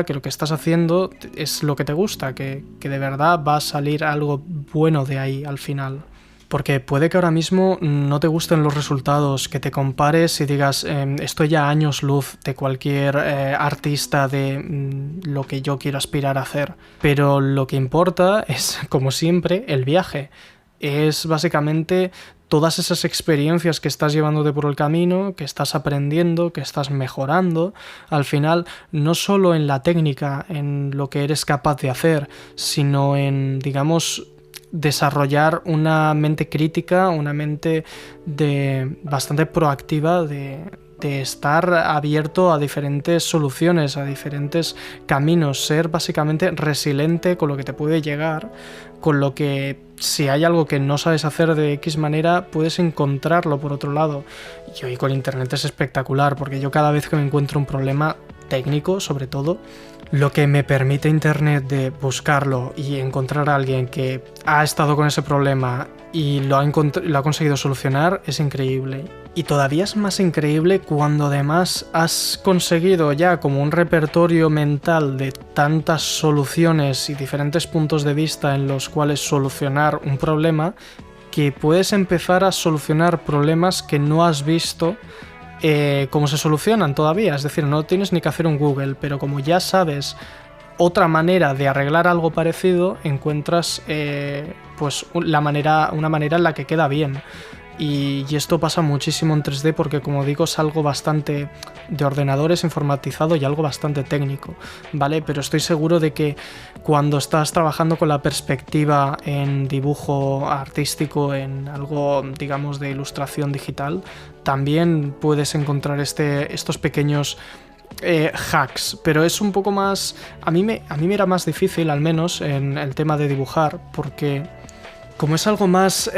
que lo que estás haciendo es lo que te gusta, que de verdad va a salir algo bueno de ahí al final. Porque puede que ahora mismo no te gusten los resultados, que te compares y digas estoy ya a años luz de cualquier artista de lo que yo quiero aspirar a hacer. Pero lo que importa es, como siempre, el viaje. Es básicamente todas esas experiencias que estás llevándote por el camino, que estás aprendiendo, que estás mejorando, al final, no solo en la técnica, en lo que eres capaz de hacer, sino en, digamos, desarrollar una mente crítica, una mente bastante proactiva de estar abierto a diferentes soluciones, a diferentes caminos, ser básicamente resiliente con lo que te puede llegar, con lo que si hay algo que no sabes hacer de X manera, puedes encontrarlo por otro lado. Y hoy con internet es espectacular, porque yo cada vez que me encuentro un problema técnico, sobre todo, lo que me permite internet de buscarlo y encontrar a alguien que ha estado con ese problema y lo ha conseguido solucionar es increíble. Y todavía es más increíble cuando además has conseguido ya como un repertorio mental de tantas soluciones y diferentes puntos de vista en los cuales solucionar un problema, que puedes empezar a solucionar problemas que no has visto cómo se solucionan todavía. Es decir, no tienes ni que hacer un Google, pero como ya sabes otra manera de arreglar algo parecido, encuentras pues una manera en la que queda bien. Y esto pasa muchísimo en 3D porque, como digo, es algo bastante de ordenadores, informatizado y algo bastante técnico, ¿vale? Pero estoy seguro de que cuando estás trabajando con la perspectiva en dibujo artístico, en algo, digamos, de ilustración digital, también puedes encontrar estos pequeños hacks, pero es un poco más... A mí me era más difícil, al menos, en el tema de dibujar, porque como es algo más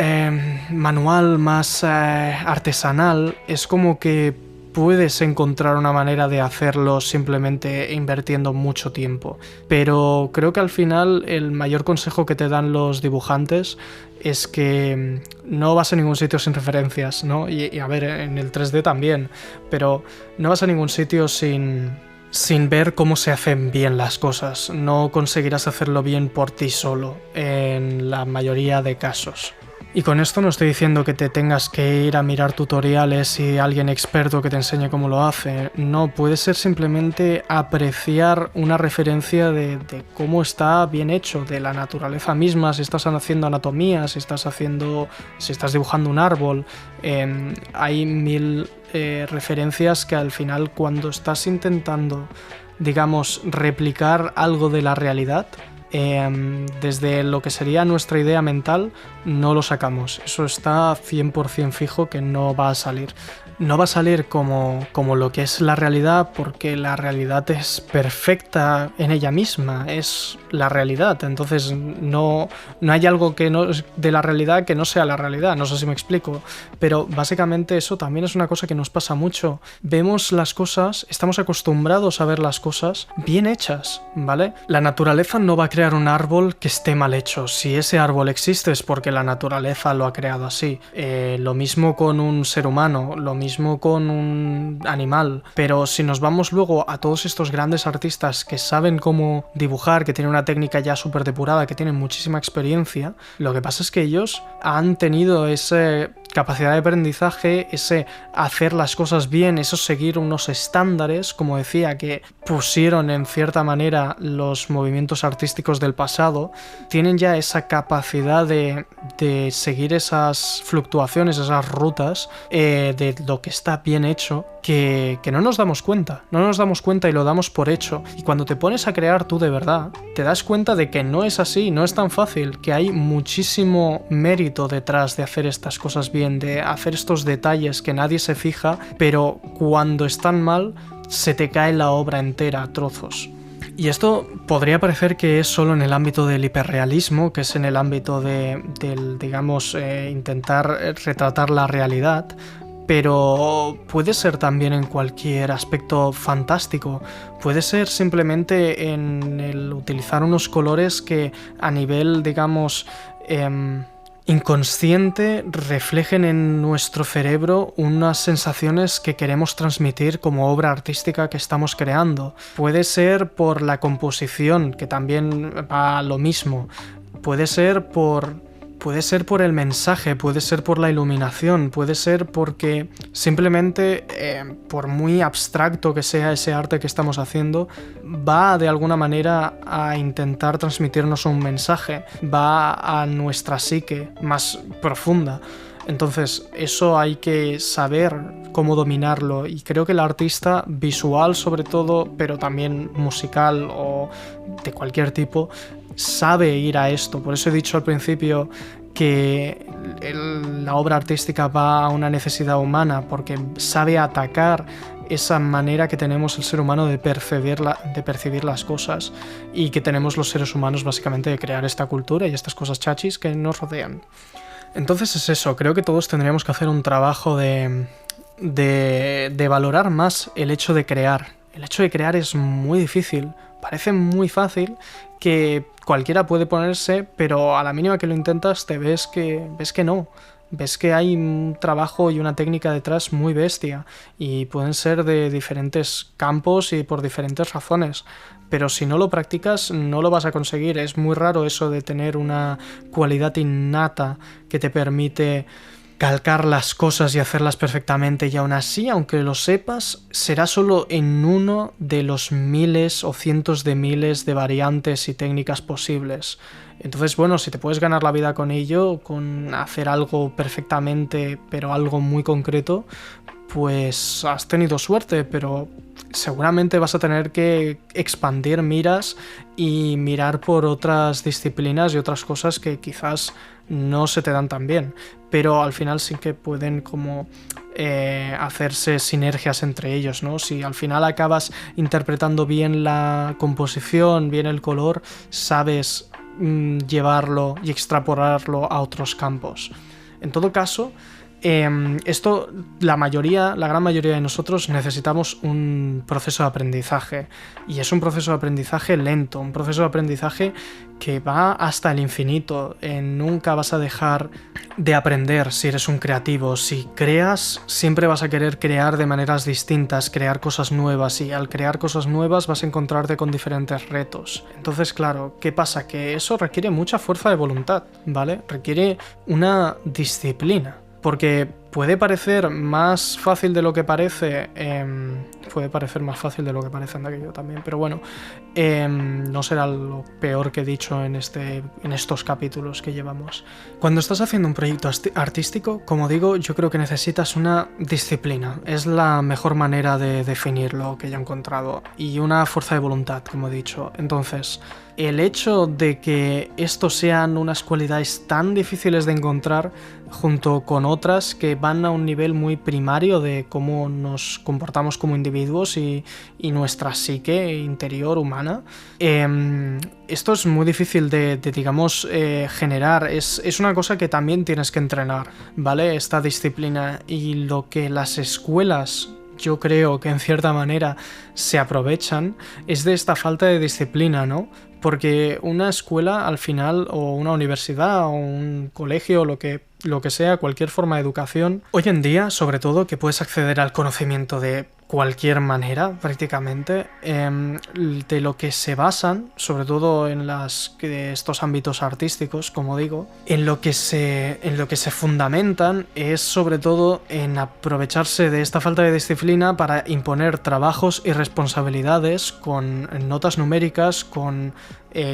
manual, más artesanal, es como que puedes encontrar una manera de hacerlo simplemente invirtiendo mucho tiempo. Pero creo que al final el mayor consejo que te dan los dibujantes es que no vas a ningún sitio sin referencias, ¿no? Y a ver, en el 3D también, pero no vas a ningún sitio sin ver cómo se hacen bien las cosas. No conseguirás hacerlo bien por ti solo, en la mayoría de casos. Y con esto no estoy diciendo que te tengas que ir a mirar tutoriales y alguien experto que te enseñe cómo lo hace. No, puede ser simplemente apreciar una referencia de cómo está bien hecho, de la naturaleza misma, si estás haciendo anatomía, si estás dibujando un árbol. Hay mil referencias que al final, cuando estás intentando, digamos, replicar algo de la realidad, desde lo que sería nuestra idea mental, no lo sacamos. Eso está 100% fijo que no va a salir. No va a salir como lo que es la realidad, porque la realidad es perfecta en ella misma, es la realidad. Entonces no hay algo que no, de la realidad que no sea la realidad, no sé si me explico. Pero básicamente eso también es una cosa que nos pasa mucho. Vemos las cosas, estamos acostumbrados a ver las cosas bien hechas, ¿vale? La naturaleza no va a crear un árbol que esté mal hecho. Si ese árbol existe es porque la naturaleza lo ha creado así. Lo mismo con un ser humano, lo mismo con un animal. Pero si nos vamos luego a todos estos grandes artistas que saben cómo dibujar, que tienen una técnica ya súper depurada, que tienen muchísima experiencia, lo que pasa es que ellos han tenido esa capacidad de aprendizaje, ese hacer las cosas bien, eso seguir unos estándares, como decía, que pusieron en cierta manera los movimientos artísticos del pasado. Tienen ya esa capacidad de seguir esas fluctuaciones, esas rutas de lo que está bien hecho, que no nos damos cuenta y lo damos por hecho. Y cuando te pones a crear tú de verdad, te das cuenta de que no es así, no es tan fácil, que hay muchísimo mérito detrás de hacer estas cosas bien, de hacer estos detalles que nadie se fija, pero cuando están mal se te cae la obra entera a trozos. Y esto podría parecer que es solo en el ámbito del hiperrealismo, que es en el ámbito del digamos, intentar retratar la realidad, pero puede ser también en cualquier aspecto fantástico. Puede ser simplemente en el utilizar unos colores que a nivel, digamos, inconsciente reflejen en nuestro cerebro unas sensaciones que queremos transmitir como obra artística que estamos creando. Puede ser por la composición, que también va a lo mismo. Puede ser por el mensaje, puede ser por la iluminación, puede ser porque simplemente, por muy abstracto que sea ese arte que estamos haciendo, va de alguna manera a intentar transmitirnos un mensaje, va a nuestra psique más profunda. Entonces, eso hay que saber cómo dominarlo, y creo que el artista visual sobre todo, pero también musical o de cualquier tipo, sabe ir a esto. Por eso he dicho al principio que la obra artística va a una necesidad humana, porque sabe atacar esa manera que tenemos el ser humano de percibir las cosas, y que tenemos los seres humanos básicamente de crear esta cultura y estas cosas chachis que nos rodean. Entonces es eso, creo que todos tendríamos que hacer un trabajo de valorar más el hecho de crear. El hecho de crear es muy difícil, parece muy fácil, que cualquiera puede ponerse, pero a la mínima que lo intentas te ves que no. Ves que hay un trabajo y una técnica detrás muy bestia, y pueden ser de diferentes campos y por diferentes razones, pero si no lo practicas no lo vas a conseguir. Es muy raro eso de tener una cualidad innata que te permite calcar las cosas y hacerlas perfectamente, y aún así, aunque lo sepas, será solo en uno de los miles o cientos de miles de variantes y técnicas posibles. Entonces, bueno, si te puedes ganar la vida con ello, con hacer algo perfectamente, pero algo muy concreto, pues has tenido suerte, pero seguramente vas a tener que expandir miras y mirar por otras disciplinas y otras cosas que quizás no se te dan tan bien, pero al final sí que pueden como hacerse sinergias entre ellos, ¿no? Si al final acabas interpretando bien la composición, bien el color, sabes llevarlo y extrapolarlo a otros campos. En todo caso, esto, la gran mayoría de nosotros necesitamos un proceso de aprendizaje, y es un proceso de aprendizaje lento, un proceso de aprendizaje que va hasta el infinito. Nunca vas a dejar de aprender si eres un creativo. Si creas, siempre vas a querer crear de maneras distintas, crear cosas nuevas, y al crear cosas nuevas vas a encontrarte con diferentes retos. Entonces, claro, ¿qué pasa? Que eso requiere mucha fuerza de voluntad, ¿vale? Requiere una disciplina. Porque puede parecer más fácil de lo que parece, anda que yo también, pero bueno, no será lo peor que he dicho en estos capítulos que llevamos. Cuando estás haciendo un proyecto artístico, como digo, yo creo que necesitas una disciplina, es la mejor manera de definirlo que yo he encontrado, y una fuerza de voluntad, como he dicho. Entonces, el hecho de que estos sean unas cualidades tan difíciles de encontrar, junto con otras que van a un nivel muy primario de cómo nos comportamos como individuos y nuestra psique interior humana, esto es muy difícil de digamos, generar. Es una cosa que también tienes que entrenar, ¿vale? Esta disciplina, y lo que las escuelas, yo creo que en cierta manera se aprovechan, es de esta falta de disciplina, ¿no? Porque una escuela al final, o una universidad, o un colegio, lo que sea, cualquier forma de educación, hoy en día, sobre todo, que puedes acceder al conocimiento de cualquier manera, prácticamente, de lo que se basan, sobre todo en estos ámbitos artísticos, como digo, en lo que se fundamentan es sobre todo en aprovecharse de esta falta de disciplina para imponer trabajos y responsabilidades con notas numéricas, con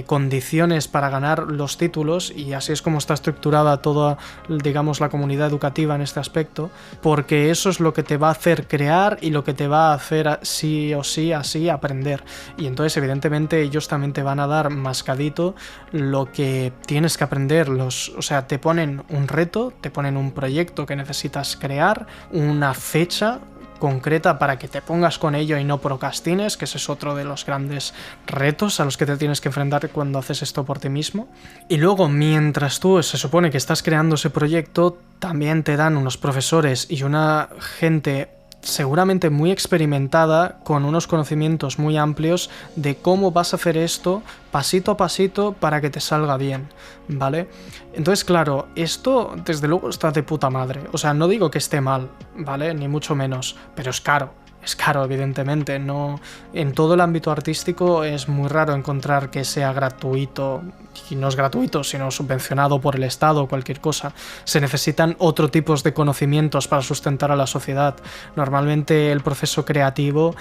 condiciones para ganar los títulos, y así es como está estructurada toda, digamos, la comunidad educativa en este aspecto, porque eso es lo que te va a hacer crear y lo que te va a hacer sí o sí así aprender. Y entonces, evidentemente, ellos también te van a dar mascadito lo que tienes que aprender. O sea, te ponen un reto, te ponen un proyecto que necesitas crear, una fecha concreta para que te pongas con ello y no procrastines, que ese es otro de los grandes retos a los que te tienes que enfrentar cuando haces esto por ti mismo. Y luego, mientras tú se supone que estás creando ese proyecto, también te dan unos profesores y una gente seguramente muy experimentada, con unos conocimientos muy amplios de cómo vas a hacer esto pasito a pasito para que te salga bien, ¿vale? Entonces, claro, esto desde luego está de puta madre. O sea, no digo que esté mal, ¿vale? Ni mucho menos, pero es caro. Es caro, evidentemente. No, en todo el ámbito artístico es muy raro encontrar que sea gratuito, y no es gratuito, sino subvencionado por el Estado o cualquier cosa. Se necesitan otro tipos de conocimientos para sustentar a la sociedad. Normalmente el proceso creativo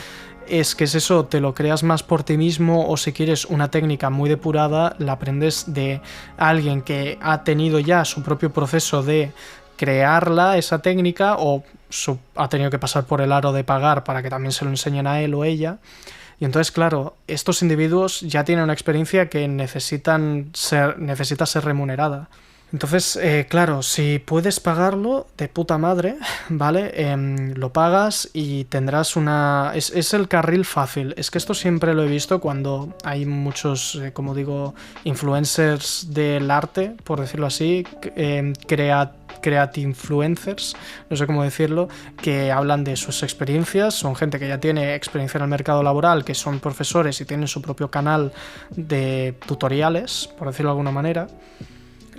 es eso, te lo creas más por ti mismo, o si quieres una técnica muy depurada, la aprendes de alguien que ha tenido ya su propio proceso de crearla, esa técnica, o ha tenido que pasar por el aro de pagar para que también se lo enseñen a él o ella. Y entonces, claro, estos individuos ya tienen una experiencia que necesita ser remunerada. Entonces, claro, si puedes pagarlo, de puta madre, ¿vale? Lo pagas y tendrás una... Es el carril fácil. Es que esto siempre lo he visto cuando hay muchos, como digo, influencers del arte, por decirlo así, creatinfluencers, no sé cómo decirlo, que hablan de sus experiencias. Son gente que ya tiene experiencia en el mercado laboral, que son profesores y tienen su propio canal de tutoriales, por decirlo de alguna manera.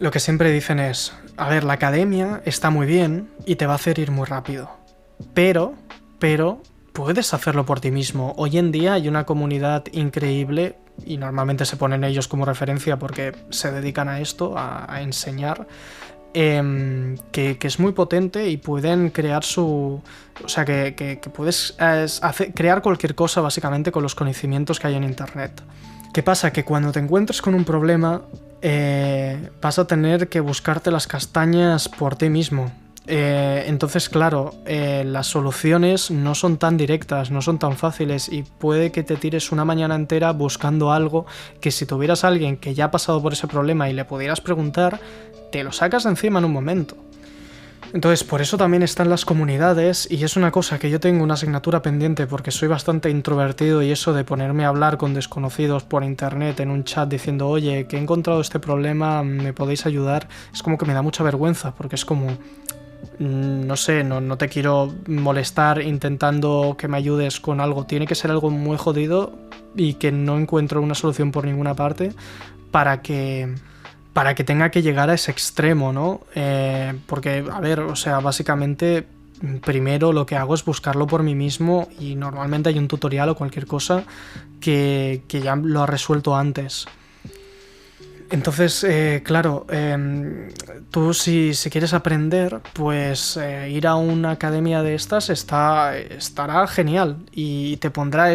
Lo que siempre dicen es, a ver, la academia está muy bien y te va a hacer ir muy rápido, pero puedes hacerlo por ti mismo. Hoy en día hay una comunidad increíble y normalmente se ponen ellos como referencia porque se dedican a esto, a enseñar, que es muy potente y pueden crear su... O sea, que puedes crear cualquier cosa básicamente con los conocimientos que hay en internet. ¿Qué pasa? Que cuando te encuentres con un problema vas a tener que buscarte las castañas por ti mismo. Entonces, claro, las soluciones no son tan directas, no son tan fáciles y puede que te tires una mañana entera buscando algo que si tuvieras a alguien que ya ha pasado por ese problema y le pudieras preguntar, te lo sacas de encima en un momento. Entonces, por eso también están las comunidades y es una cosa que yo tengo una asignatura pendiente porque soy bastante introvertido y eso de ponerme a hablar con desconocidos por internet en un chat diciendo, oye, que he encontrado este problema, ¿me podéis ayudar? Es como que me da mucha vergüenza porque es como... No sé, no te quiero molestar intentando que me ayudes con algo. Tiene que ser algo muy jodido y que no encuentro una solución por ninguna parte para que tenga que llegar a ese extremo, ¿no? Porque, a ver, o sea, básicamente primero lo que hago es buscarlo por mí mismo y normalmente hay un tutorial o cualquier cosa que ya lo ha resuelto antes. Entonces, claro, tú si quieres aprender, pues ir a una academia de estas estará genial y te pondrá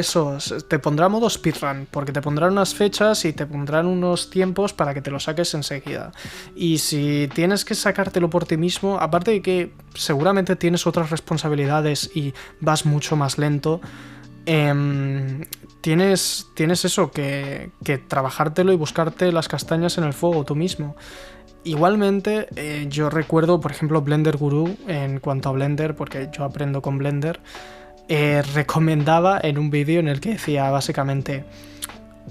modo speedrun, porque te pondrán unas fechas y te pondrán unos tiempos para que te lo saques enseguida. Y si tienes que sacártelo por ti mismo, aparte de que seguramente tienes otras responsabilidades y vas mucho más lento, tienes eso, que trabajártelo y buscarte las castañas en el fuego tú mismo. Igualmente, yo recuerdo, por ejemplo, Blender Guru, en cuanto a Blender, porque yo aprendo con Blender, recomendaba en un vídeo en el que decía básicamente,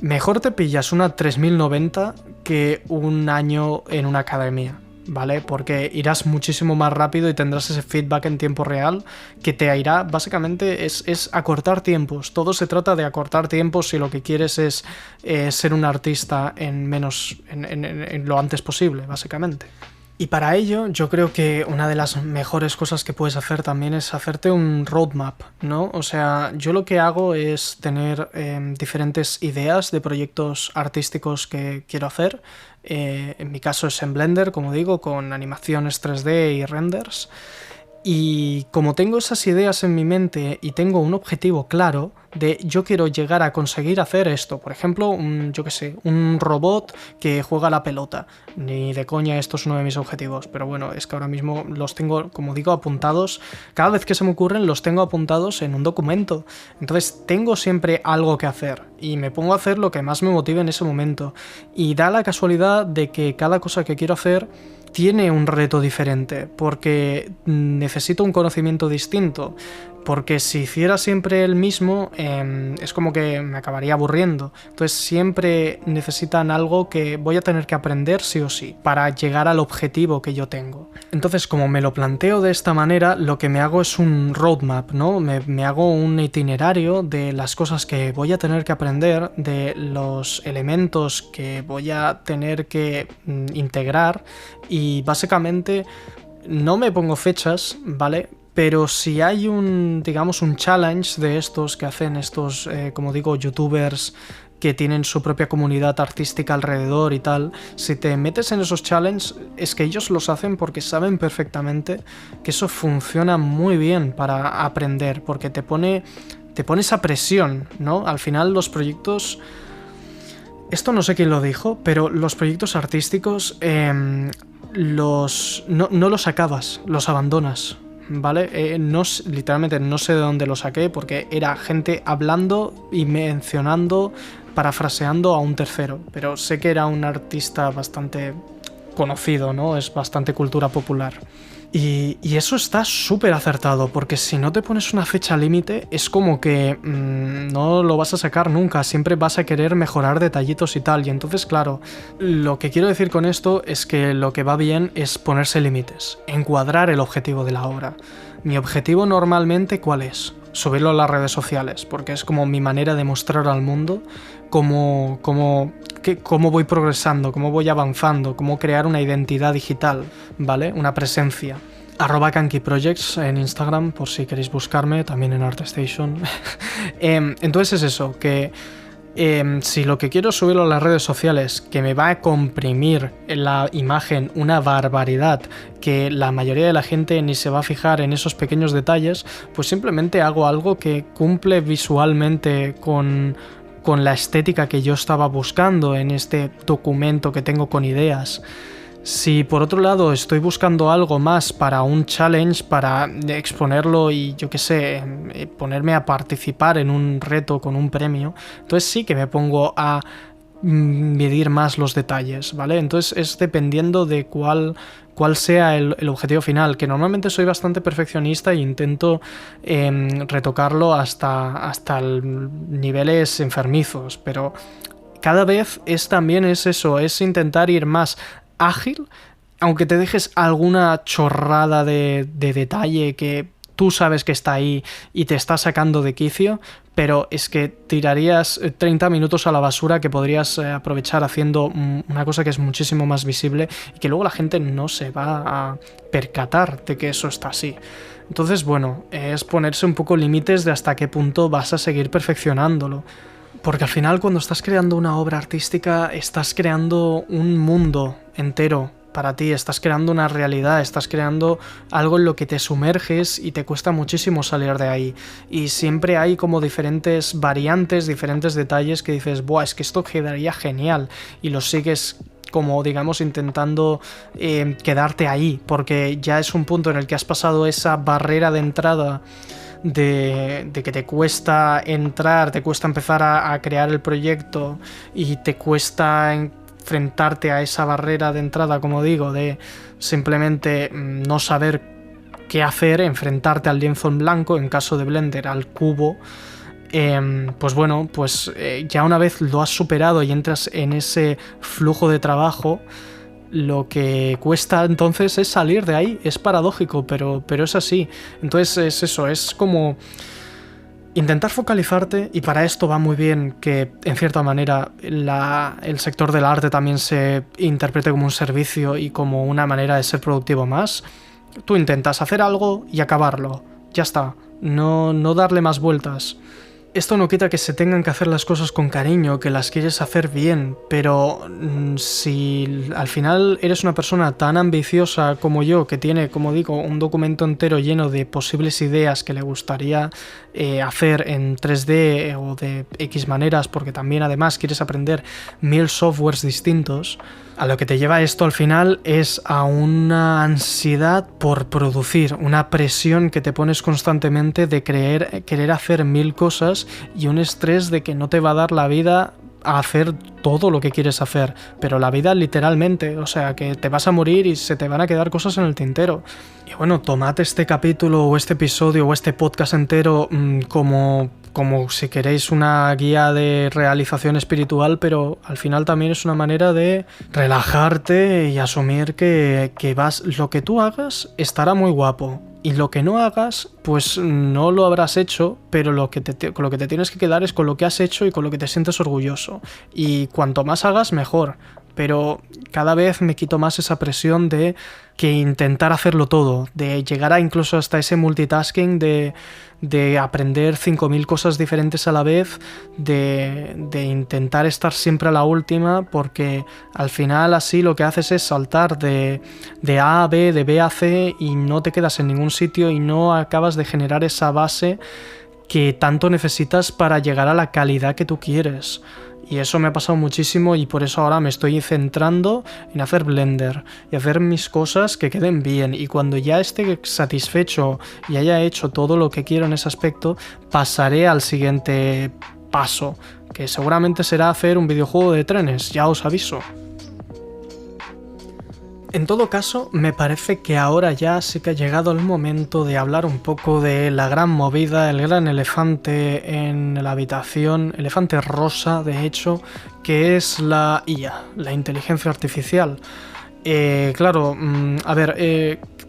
mejor te pillas una 3090 que un año en una academia, ¿vale? Porque irás muchísimo más rápido y tendrás ese feedback en tiempo real que te irá, básicamente es acortar tiempos. Todo se trata de acortar tiempos si lo que quieres es ser un artista en lo antes posible, básicamente. Y para ello yo creo que una de las mejores cosas que puedes hacer también es hacerte un roadmap, ¿no? O sea, yo lo que hago es tener diferentes ideas de proyectos artísticos que quiero hacer. En mi caso es en Blender, como digo, con animaciones 3D y renders. Y como tengo esas ideas en mi mente y tengo un objetivo claro de yo quiero llegar a conseguir hacer esto, por ejemplo, un robot que juega a la pelota, ni de coña esto es uno de mis objetivos, pero bueno, es que ahora mismo los tengo, como digo, apuntados, cada vez que se me ocurren los tengo apuntados en un documento, entonces tengo siempre algo que hacer y me pongo a hacer lo que más me motive en ese momento y da la casualidad de que cada cosa que quiero hacer tiene un reto diferente, porque necesito un conocimiento distinto, porque si hiciera siempre el mismo, es como que me acabaría aburriendo. Entonces siempre necesitan algo que voy a tener que aprender sí o sí, para llegar al objetivo que yo tengo. Entonces, como me lo planteo de esta manera, lo que me hago es un roadmap, ¿no? Me hago un itinerario de las cosas que voy a tener que aprender, de los elementos que voy a tener que integrar, y básicamente no me pongo fechas, ¿vale? Pero si hay un challenge de estos que hacen estos, como digo, youtubers que tienen su propia comunidad artística alrededor y tal, si te metes en esos challenges es que ellos los hacen porque saben perfectamente que eso funciona muy bien para aprender, porque te pone esa presión, ¿no? Al final los proyectos... Esto no sé quién lo dijo, pero los proyectos artísticos no los acabas, los abandonas, ¿vale? Literalmente no sé de dónde lo saqué porque era gente hablando y mencionando, parafraseando a un tercero, pero sé que era un artista bastante conocido, ¿no? Es bastante cultura popular. Y eso está súper acertado, porque si no te pones una fecha límite, es como que no lo vas a sacar nunca, siempre vas a querer mejorar detallitos y tal. Y entonces, claro, lo que quiero decir con esto es que lo que va bien es ponerse límites, encuadrar el objetivo de la obra. Mi objetivo normalmente, ¿cuál es? Subirlo a las redes sociales, porque es como mi manera de mostrar al mundo cómo voy progresando, cómo voy avanzando, cómo crear una identidad digital, ¿vale? Una presencia. @kankiprojects en Instagram, por si queréis buscarme, también en ArtStation. Entonces es eso, que si lo que quiero es subirlo a las redes sociales, que me va a comprimir la imagen una barbaridad, que la mayoría de la gente ni se va a fijar en esos pequeños detalles, pues simplemente hago algo que cumple visualmente con la estética que yo estaba buscando en este documento que tengo con ideas. Si por otro lado estoy buscando algo más para un challenge, para exponerlo y yo qué sé, ponerme a participar en un reto con un premio, entonces sí que me pongo a medir más los detalles, ¿vale? Entonces es dependiendo de cuál sea el objetivo final, que normalmente soy bastante perfeccionista e intento retocarlo hasta niveles enfermizos, pero cada vez también es eso, es intentar ir más ágil, aunque te dejes alguna chorrada de detalle que tú sabes que está ahí y te está sacando de quicio, pero es que tirarías 30 minutos a la basura que podrías aprovechar haciendo una cosa que es muchísimo más visible y que luego la gente no se va a percatar de que eso está así. Entonces, bueno, es ponerse un poco límites de hasta qué punto vas a seguir perfeccionándolo. Porque al final, cuando estás creando una obra artística, estás creando un mundo entero para ti, estás creando una realidad, estás creando algo en lo que te sumerges y te cuesta muchísimo salir de ahí. Y siempre hay como diferentes variantes, diferentes detalles que dices, buah, es que esto quedaría genial, y lo sigues como, digamos, intentando quedarte ahí, porque ya es un punto en el que has pasado esa barrera de entrada de que te cuesta entrar, te cuesta empezar a crear el proyecto y te cuesta enfrentarte a esa barrera de entrada, como digo, de simplemente no saber qué hacer, enfrentarte al lienzo en blanco, en caso de Blender al cubo. Pues bueno, ya una vez lo has superado y entras en ese flujo de trabajo, lo que cuesta entonces es salir de ahí. Es paradójico, pero es así. Entonces es eso, es como intentar focalizarte, y para esto va muy bien que en cierta manera el sector del arte también se interprete como un servicio y como una manera de ser productivo más. Tú intentas hacer algo y acabarlo, ya está, no darle más vueltas. Esto no quita que se tengan que hacer las cosas con cariño, que las quieres hacer bien, pero si al final eres una persona tan ambiciosa como yo, que tiene, como digo, un documento entero lleno de posibles ideas que le gustaría hacer en 3D o de X maneras, porque también además quieres aprender 1000 softwares distintos, a lo que te lleva esto al final es a una ansiedad por producir, una presión que te pones constantemente de querer hacer 1000 cosas y un estrés de que no te va a dar la vida a hacer todo lo que quieres hacer, pero la vida literalmente, o sea, que te vas a morir y se te van a quedar cosas en el tintero. Y bueno, tomad este capítulo o este episodio o este podcast entero como si queréis una guía de realización espiritual, pero al final también es una manera de relajarte y asumir que lo que tú hagas estará muy guapo. Y lo que no hagas, pues no lo habrás hecho, pero con lo que te tienes que quedar es con lo que has hecho y con lo que te sientes orgulloso. Y cuanto más hagas, mejor. Pero cada vez me quito más esa presión de que intentar hacerlo todo, de llegar a incluso hasta ese multitasking de aprender 5000 cosas diferentes a la vez, de intentar estar siempre a la última, porque al final así lo que haces es saltar de A a B, de B a C, y no te quedas en ningún sitio y no acabas de generar esa base que tanto necesitas para llegar a la calidad que tú quieres. Y eso me ha pasado muchísimo y por eso ahora me estoy centrando en hacer Blender y hacer mis cosas que queden bien. Y cuando ya esté satisfecho y haya hecho todo lo que quiero en ese aspecto, pasaré al siguiente paso, que seguramente será hacer un videojuego de trenes, ya os aviso. En todo caso, me parece que ahora ya sí que ha llegado el momento de hablar un poco de la gran movida, el gran elefante en la habitación, elefante rosa de hecho, que es la IA, la inteligencia artificial.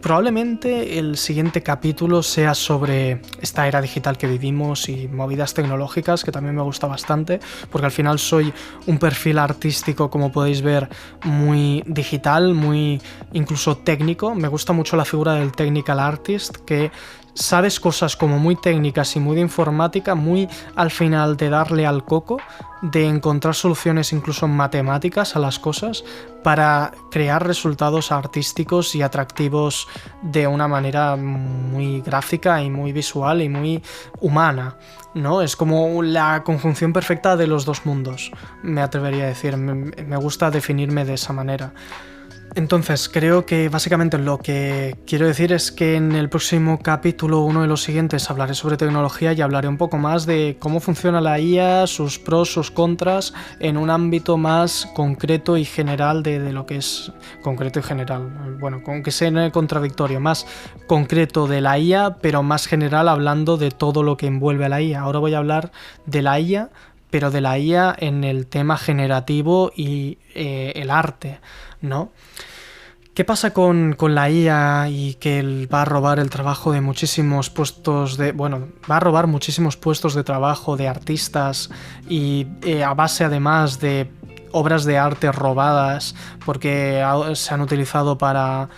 Probablemente el siguiente capítulo sea sobre esta era digital que vivimos y movidas tecnológicas, que también me gusta bastante, porque al final soy un perfil artístico, como podéis ver, muy digital, muy incluso técnico. Me gusta mucho la figura del technical artist, que sabes cosas como muy técnicas y muy de informática, muy al final de darle al coco, de encontrar soluciones incluso matemáticas a las cosas para crear resultados artísticos y atractivos de una manera muy gráfica y muy visual y muy humana, ¿no? Es como la conjunción perfecta de los dos mundos, me atrevería a decir. Me gusta definirme de esa manera. Entonces, creo que básicamente lo que quiero decir es que en el próximo capítulo, uno de los siguientes, hablaré sobre tecnología y hablaré un poco más de cómo funciona la IA, sus pros, sus contras, en un ámbito más concreto y general de lo que es concreto y general. Bueno, con que sea contradictorio, más concreto de la IA, pero más general hablando de todo lo que envuelve a la IA. Ahora voy a hablar de la IA, pero de la IA en el tema generativo y el arte, ¿no? ¿Qué pasa con la IA y que va a robar el trabajo de muchísimos puestos de... Bueno, va a robar muchísimos puestos de trabajo de artistas y a base además de obras de arte robadas porque se han utilizado para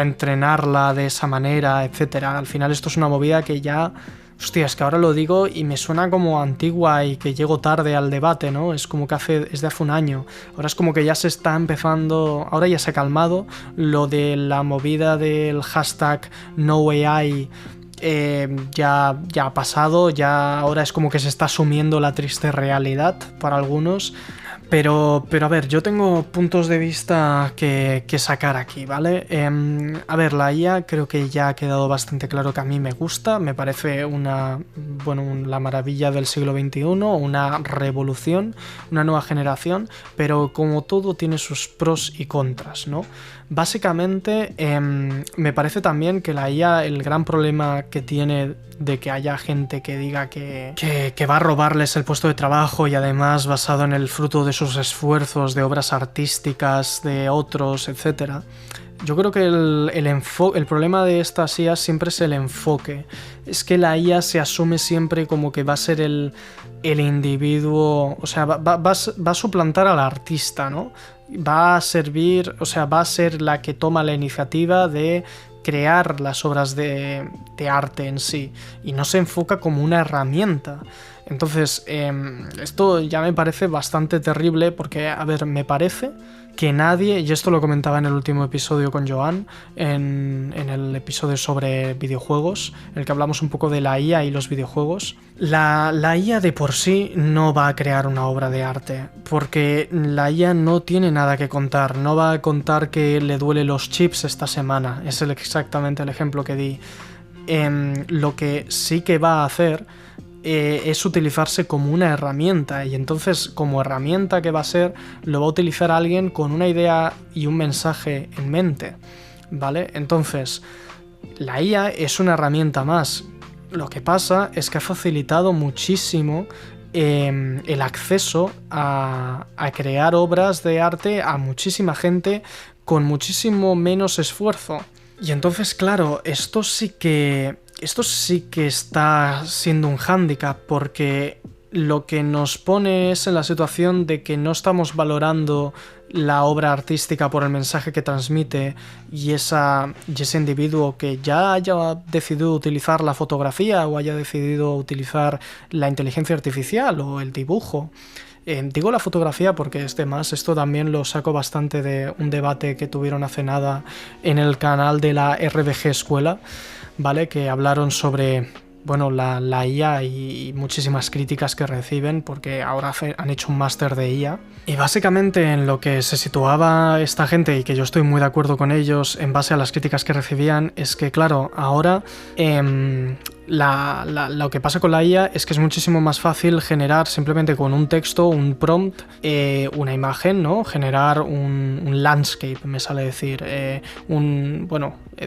entrenarla de esa manera, etcétera? Al final esto es una movida que ya... Hostia, es que ahora lo digo y me suena como antigua y que llego tarde al debate, ¿no? Es como que es de hace un año. Ahora es como que ya se está empezando... Ahora ya se ha calmado lo de la movida del hashtag NoAI. Ya ha pasado, ya ahora es como que se está asumiendo la triste realidad para algunos. Pero a ver, yo tengo puntos de vista que sacar aquí, ¿vale? A ver, la IA creo que ya ha quedado bastante claro que a mí me gusta, me parece la maravilla del siglo XXI, una revolución, una nueva generación, pero como todo tiene sus pros y contras, ¿no? Básicamente, me parece también que la IA, el gran problema que tiene de que haya gente que diga que va a robarles el puesto de trabajo y además basado en el fruto de sus esfuerzos, de obras artísticas de otros, etc. Yo creo que el problema de estas IA siempre es el enfoque. Es que la IA se asume siempre como que va a ser el individuo, o sea, va a suplantar al artista, ¿no? Va a servir, o sea, va a ser la que toma la iniciativa de crear las obras de arte en sí y no se enfoca como una herramienta. Entonces, esto ya me parece bastante terrible porque, a ver, me parece que nadie, y esto lo comentaba en el último episodio con Joan, en el episodio sobre videojuegos, en el que hablamos un poco de la IA y los videojuegos, la IA de por sí no va a crear una obra de arte, porque la IA no tiene nada que contar, no va a contar que le duele los chips esta semana, es exactamente el ejemplo que di. Lo que sí que va a hacer es utilizarse como una herramienta, y entonces como herramienta que va a ser, lo va a utilizar alguien con una idea y un mensaje en mente, ¿vale? Entonces la IA es una herramienta más. Lo que pasa es que ha facilitado muchísimo el acceso a crear obras de arte a muchísima gente con muchísimo menos esfuerzo. Y entonces, claro, esto sí que está siendo un hándicap, porque lo que nos pone es en la situación de que no estamos valorando la obra artística por el mensaje que transmite y ese individuo que ya haya decidido utilizar la fotografía o haya decidido utilizar la inteligencia artificial o el dibujo. Digo la fotografía porque esto también lo saco bastante de un debate que tuvieron hace nada en el canal de la RBG Escuela, ¿vale? Que hablaron sobre bueno, la IA y muchísimas críticas que reciben porque ahora han hecho un máster de IA. Y básicamente en lo que se situaba esta gente, y que yo estoy muy de acuerdo con ellos en base a las críticas que recibían, es que claro, ahora lo que pasa con la IA es que es muchísimo más fácil generar simplemente con un texto, un prompt, una imagen, ¿no? Generar un landscape, me sale decir,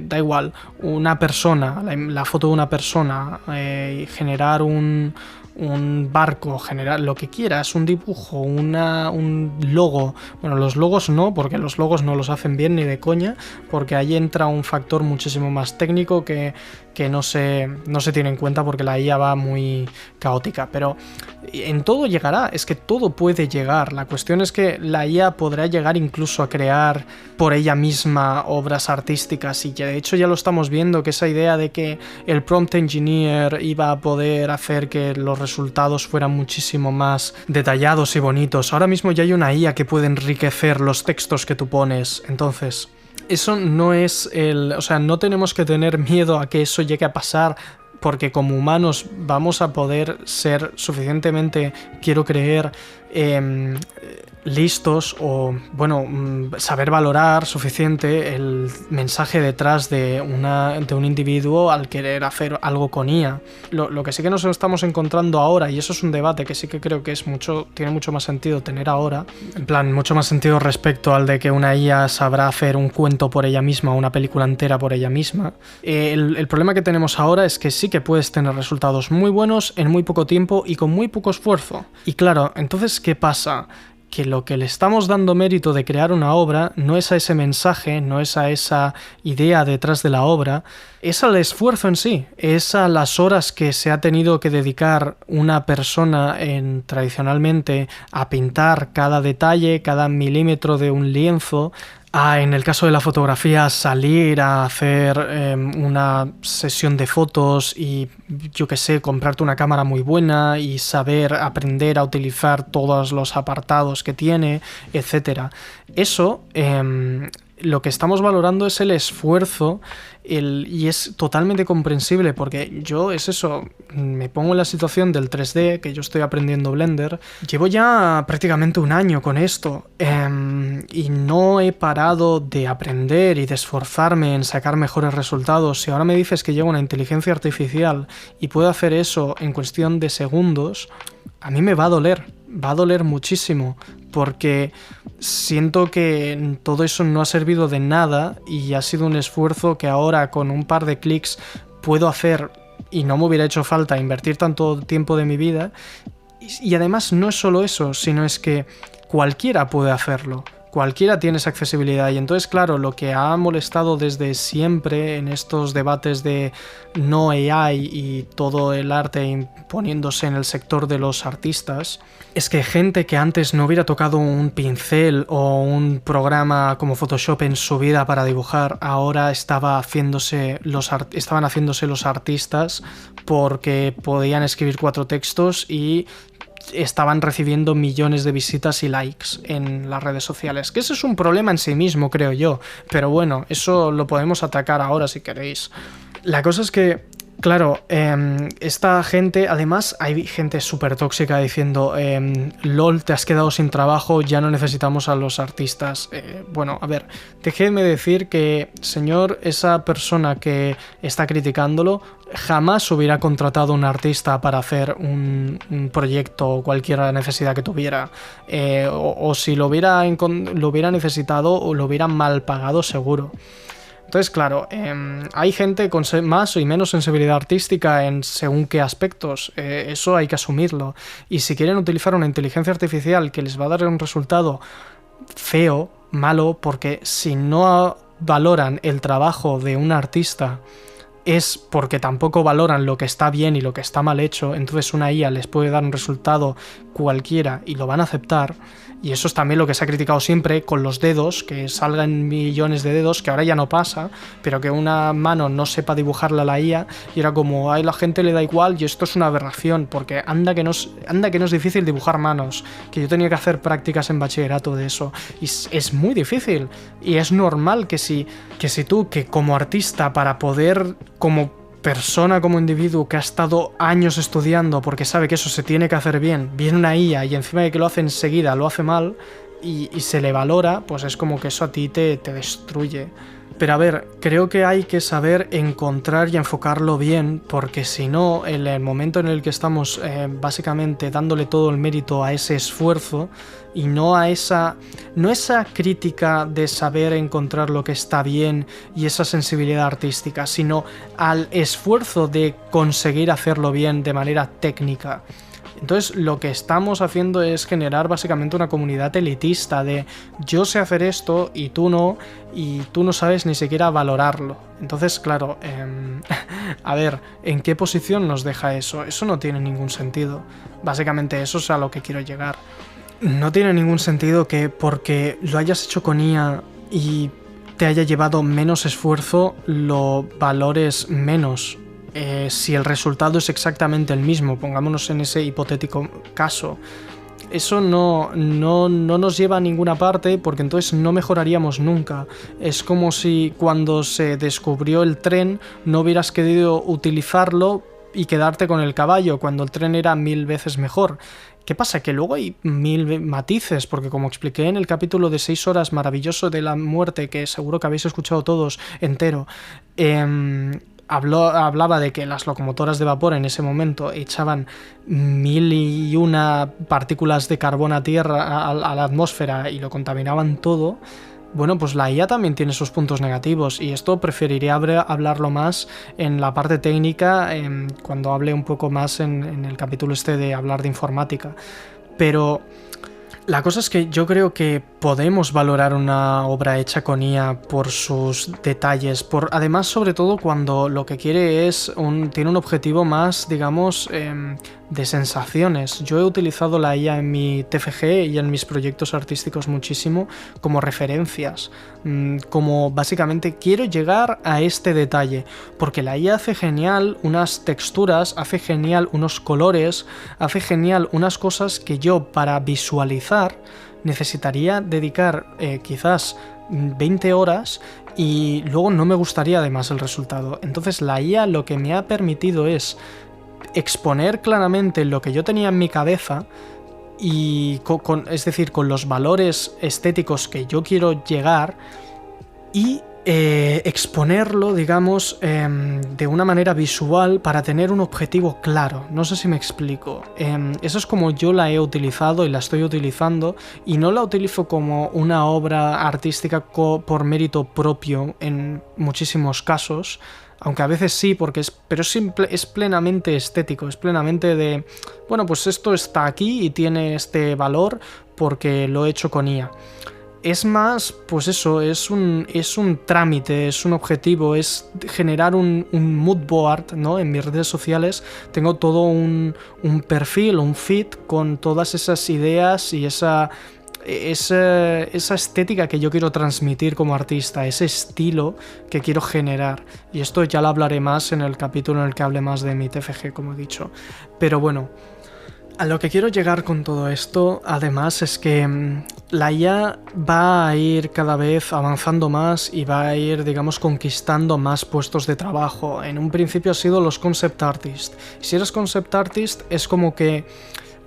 da igual, una persona, la foto de una persona, generar un barco, generar lo que quieras, un dibujo, un logo. Bueno, los logos no, porque los logos no los hacen bien ni de coña, porque ahí entra un factor muchísimo más técnico que no se tiene en cuenta porque la IA va muy caótica. Pero en todo llegará, es que todo puede llegar. La cuestión es que la IA podrá llegar incluso a crear por ella misma obras artísticas, y de hecho ya lo estamos viendo, que esa idea de que el prompt engineer iba a poder hacer que los resultados fueran muchísimo más detallados y bonitos. Ahora mismo ya hay una IA que puede enriquecer los textos que tú pones. Entonces, eso no es o sea, no tenemos que tener miedo a que eso llegue a pasar, porque como humanos vamos a poder ser suficientemente, quiero creer, listos o, saber valorar suficiente el mensaje detrás de un individuo al querer hacer algo con IA. Lo que sí que nos estamos encontrando ahora, y eso es un debate que sí que creo que tiene mucho más sentido tener ahora, en plan, mucho más sentido respecto al de que una IA sabrá hacer un cuento por ella misma, una película entera por ella misma. El problema que tenemos ahora es que sí que puedes tener resultados muy buenos en muy poco tiempo y con muy poco esfuerzo. Y claro, entonces, ¿qué pasa? Que lo que le estamos dando mérito de crear una obra no es a ese mensaje, no es a esa idea detrás de la obra, es al esfuerzo en sí, es a las horas que se ha tenido que dedicar una persona tradicionalmente a pintar cada detalle, cada milímetro de un lienzo, en el caso de la fotografía, salir a hacer una sesión de fotos y, yo qué sé, comprarte una cámara muy buena y saber aprender a utilizar todos los apartados que tiene, etc. Eso, lo que estamos valorando es el esfuerzo, y es totalmente comprensible, porque yo me pongo en la situación del 3D, que yo estoy aprendiendo Blender, llevo ya prácticamente un año con esto, y no he parado de aprender y de esforzarme en sacar mejores resultados. Si ahora me dices que llega una inteligencia artificial y puedo hacer eso en cuestión de segundos, a mí me va a doler muchísimo, porque siento que todo eso no ha servido de nada y ha sido un esfuerzo que ahora con un par de clics puedo hacer, y no me hubiera hecho falta invertir tanto tiempo de mi vida. Y además no es solo eso, sino es que cualquiera puede hacerlo. Cualquiera tiene esa accesibilidad, y entonces, claro, lo que ha molestado desde siempre en estos debates de no AI y todo el arte imponiéndose en el sector de los artistas, es que gente que antes no hubiera tocado un pincel o un programa como Photoshop en su vida para dibujar, ahora estaban haciéndose los artistas porque podían escribir 4 textos y estaban recibiendo millones de visitas y likes en las redes sociales, que ese es un problema en sí mismo, creo yo, pero bueno, eso lo podemos atacar ahora si queréis. La cosa es que, claro, esta gente, además hay gente súper tóxica diciendo LOL, te has quedado sin trabajo, ya no necesitamos a los artistas. Bueno, a ver, déjenme decir que, señor, esa persona que está criticándolo jamás hubiera contratado a un artista para hacer un proyecto o cualquier necesidad que tuviera, o si lo hubiera necesitado o lo hubieran mal pagado seguro. Entonces, claro, hay gente con más y menos sensibilidad artística en según qué aspectos, eso hay que asumirlo. Y si quieren utilizar una inteligencia artificial que les va a dar un resultado feo, malo, porque si no valoran el trabajo de un artista es porque tampoco valoran lo que está bien y lo que está mal hecho, entonces una IA les puede dar un resultado cualquiera y lo van a aceptar. Y eso es también lo que se ha criticado siempre con los dedos, que salgan millones de dedos, que ahora ya no pasa, pero que una mano no sepa dibujarla a la IA, y era como, ay, la gente le da igual, y esto es una aberración, porque anda que no es difícil dibujar manos, que yo tenía que hacer prácticas en bachillerato de eso, y es muy difícil, y es normal que si tú, que como artista, para poder como persona, como individuo que ha estado años estudiando porque sabe que eso se tiene que hacer bien, viene una IA y encima de que lo hace enseguida lo hace mal y se le valora, pues es como que eso a ti te destruye. Pero a ver, creo que hay que saber encontrar y enfocarlo bien, porque si no, en el momento en el que estamos básicamente dándole todo el mérito a ese esfuerzo y no esa crítica de saber encontrar lo que está bien y esa sensibilidad artística, sino al esfuerzo de conseguir hacerlo bien de manera técnica. Entonces lo que estamos haciendo es generar básicamente una comunidad elitista de yo sé hacer esto y tú no sabes ni siquiera valorarlo. Entonces, claro, a ver, ¿en qué posición nos deja eso? Eso no tiene ningún sentido. Básicamente eso es a lo que quiero llegar. No tiene ningún sentido que porque lo hayas hecho con IA y te haya llevado menos esfuerzo, lo valores menos. Si el resultado es exactamente el mismo, pongámonos en ese hipotético caso, eso no nos lleva a ninguna parte porque entonces no mejoraríamos nunca. Es como si cuando se descubrió el tren no hubieras querido utilizarlo y quedarte con el caballo cuando el tren era 1000 veces mejor. ¿Qué pasa? Que luego hay 1000 matices, porque como expliqué en el capítulo de 6 horas maravilloso de la muerte, que seguro que habéis escuchado todos entero, hablaba de que las locomotoras de vapor en ese momento echaban 1001 partículas de carbón a tierra, a la atmósfera, y lo contaminaban todo. Bueno, pues la IA también tiene sus puntos negativos, y esto preferiría hablarlo más en la parte técnica, cuando hable un poco más en el capítulo este de hablar de informática. Pero la cosa es que yo creo que podemos valorar una obra hecha con IA por sus detalles, además sobre todo cuando lo que quiere tiene un objetivo más, digamos, de sensaciones. Yo he utilizado la IA en mi TFG y en mis proyectos artísticos muchísimo como referencias, como básicamente quiero llegar a este detalle, porque la IA hace genial unas texturas, hace genial unos colores, hace genial unas cosas que yo para visualizar necesitaría dedicar quizás 20 horas y luego no me gustaría además el resultado. Entonces la IA lo que me ha permitido es exponer claramente lo que yo tenía en mi cabeza y es decir, con los valores estéticos que yo quiero llegar y exponerlo, digamos, de una manera visual para tener un objetivo claro. No sé si me explico. Eso es como yo la he utilizado y la estoy utilizando, y no la utilizo como una obra artística por mérito propio en muchísimos casos, aunque a veces sí, pero es plenamente estético, es plenamente de, bueno, pues esto está aquí y tiene este valor porque lo he hecho con IA. Es más, pues eso, es un trámite, es un objetivo, es generar un mood board, ¿no? En mis redes sociales tengo todo un perfil, un feed con todas esas ideas y esa estética que yo quiero transmitir como artista, ese estilo que quiero generar. Y esto ya lo hablaré más en el capítulo en el que hable más de mi TFG, como he dicho. Pero bueno, a lo que quiero llegar con todo esto, además, es que la IA va a ir cada vez avanzando más y va a ir, digamos, conquistando más puestos de trabajo. En un principio ha sido los concept artists. Si eres concept artist es como que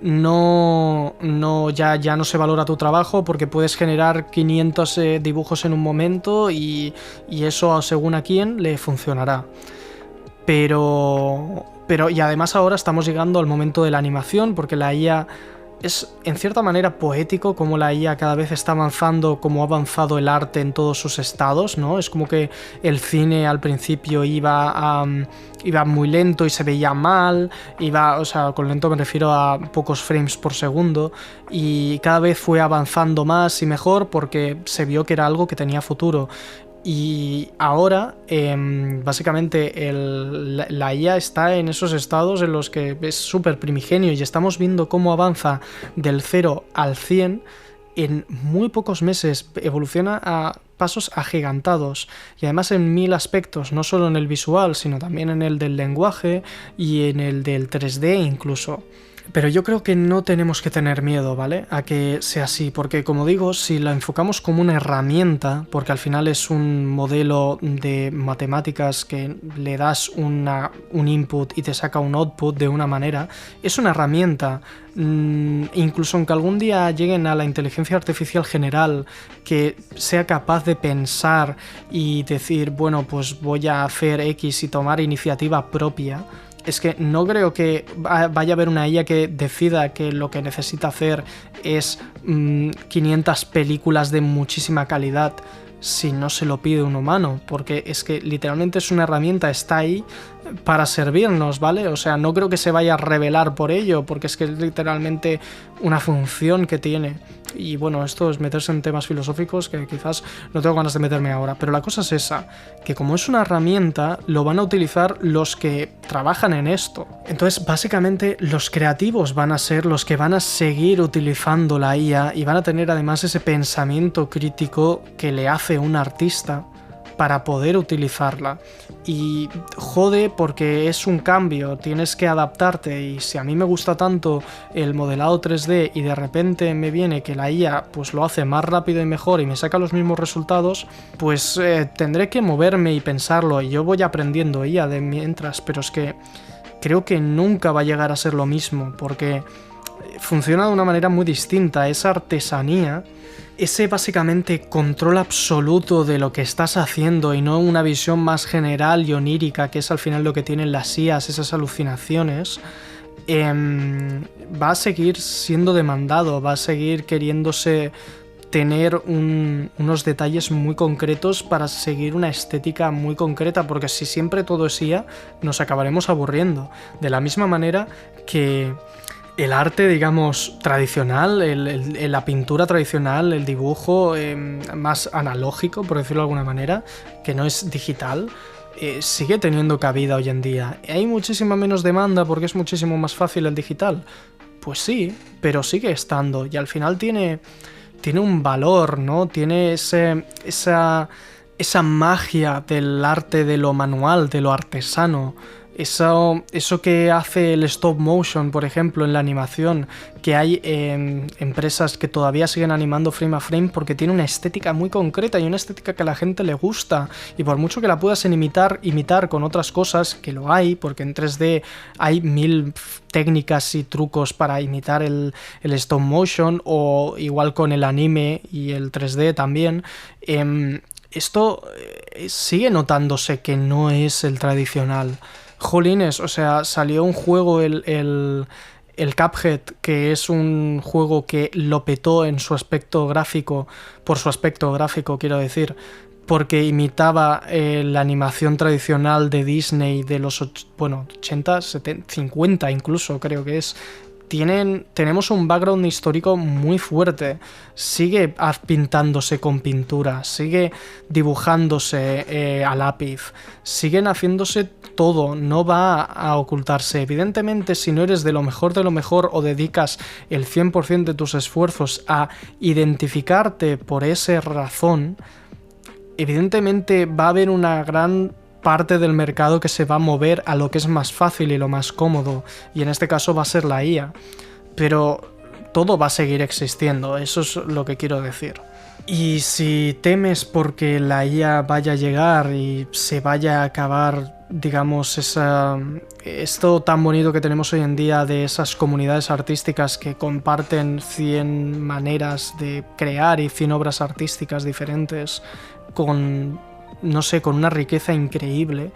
ya no se valora tu trabajo porque puedes generar 500 dibujos en un momento y eso según a quién le funcionará. Pero y además ahora estamos llegando al momento de la animación, porque la IA es en cierta manera poético como la IA cada vez está avanzando, como ha avanzado el arte en todos sus estados, ¿no? Es como que el cine al principio iba muy lento y se veía mal, o sea, con lento me refiero a pocos frames por segundo, y cada vez fue avanzando más y mejor porque se vio que era algo que tenía futuro. Y ahora, básicamente, la IA está en esos estados en los que es súper primigenio y estamos viendo cómo avanza del 0 al 100 en muy pocos meses, evoluciona a pasos agigantados y además en 1000 aspectos, no solo en el visual, sino también en el del lenguaje y en el del 3D incluso. Pero yo creo que no tenemos que tener miedo, ¿vale? A que sea así, porque como digo, si la enfocamos como una herramienta, porque al final es un modelo de matemáticas que le das un input y te saca un output de una manera, es una herramienta. Incluso aunque algún día lleguen a la inteligencia artificial general que sea capaz de pensar y decir, bueno, pues voy a hacer X y tomar iniciativa propia, es que no creo que vaya a haber una IA que decida que lo que necesita hacer es 500 películas de muchísima calidad si no se lo pide un humano, porque es que literalmente es una herramienta, está ahí para servirnos, ¿vale? O sea, no creo que se vaya a revelar por ello, porque es que es literalmente una función que tiene. Y bueno, esto es meterse en temas filosóficos que quizás no tengo ganas de meterme ahora, pero la cosa es esa, que como es una herramienta, lo van a utilizar los que trabajan en esto. Entonces, básicamente, los creativos van a ser los que van a seguir utilizando la IA y van a tener además ese pensamiento crítico que le hace un artista para poder utilizarla. Y jode porque es un cambio, tienes que adaptarte, y si a mí me gusta tanto el modelado 3D y de repente me viene que la IA pues lo hace más rápido y mejor y me saca los mismos resultados, pues tendré que moverme y pensarlo, y yo voy aprendiendo IA de mientras, pero es que creo que nunca va a llegar a ser lo mismo, porque funciona de una manera muy distinta. Esa artesanía, ese básicamente control absoluto de lo que estás haciendo y no una visión más general y onírica, que es al final lo que tienen las IAs, esas alucinaciones, va a seguir siendo demandado, va a seguir queriéndose tener unos detalles muy concretos para seguir una estética muy concreta, porque si siempre todo es IA, nos acabaremos aburriendo. De la misma manera que el arte, digamos, tradicional, la pintura tradicional, el dibujo más analógico, por decirlo de alguna manera, que no es digital, sigue teniendo cabida hoy en día. ¿Hay muchísima menos demanda porque es muchísimo más fácil el digital? Pues sí, pero sigue estando, y al final tiene un valor, ¿no? Tiene esa magia del arte, de lo manual, de lo artesano. Eso que hace el stop motion, por ejemplo, en la animación, que hay empresas que todavía siguen animando frame a frame porque tiene una estética muy concreta y una estética que a la gente le gusta, y por mucho que la puedas imitar con otras cosas, que lo hay, porque en 3D hay 1000 técnicas y trucos para imitar el stop motion, o igual con el anime y el 3D también, esto sigue notándose que no es el tradicional. Jolines, o sea, salió un juego, el Cuphead, que es un juego que lo petó en su aspecto gráfico, por su aspecto gráfico quiero decir, porque imitaba la animación tradicional de Disney de los 80, 70, 50 incluso, creo que es. Tenemos un background histórico muy fuerte. Sigue pintándose con pintura, sigue dibujándose a lápiz, siguen haciéndose todo, no va a ocultarse. Evidentemente, si no eres de lo mejor o dedicas el 100% de tus esfuerzos a identificarte por esa razón, evidentemente va a haber una gran parte del mercado que se va a mover a lo que es más fácil y lo más cómodo, y en este caso va a ser la IA, pero todo va a seguir existiendo, eso es lo que quiero decir. Y si temes porque la IA vaya a llegar y se vaya a acabar, digamos, esto tan bonito que tenemos hoy en día de esas comunidades artísticas que comparten 100 maneras de crear y 100 obras artísticas diferentes con una riqueza increíble,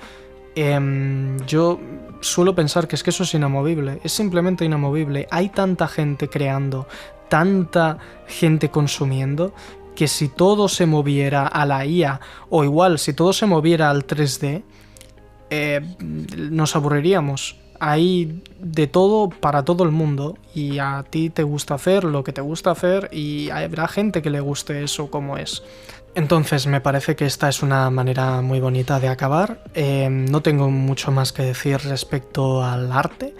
yo suelo pensar que eso es inamovible, es simplemente inamovible. Hay tanta gente creando, tanta gente consumiendo, que si todo se moviera a la IA, o igual si todo se moviera al 3D, nos aburriríamos. Hay de todo para todo el mundo, y a ti te gusta hacer lo que te gusta hacer, y habrá gente que le guste eso como es. Entonces me parece que esta es una manera muy bonita de acabar. No tengo mucho más que decir respecto al arte.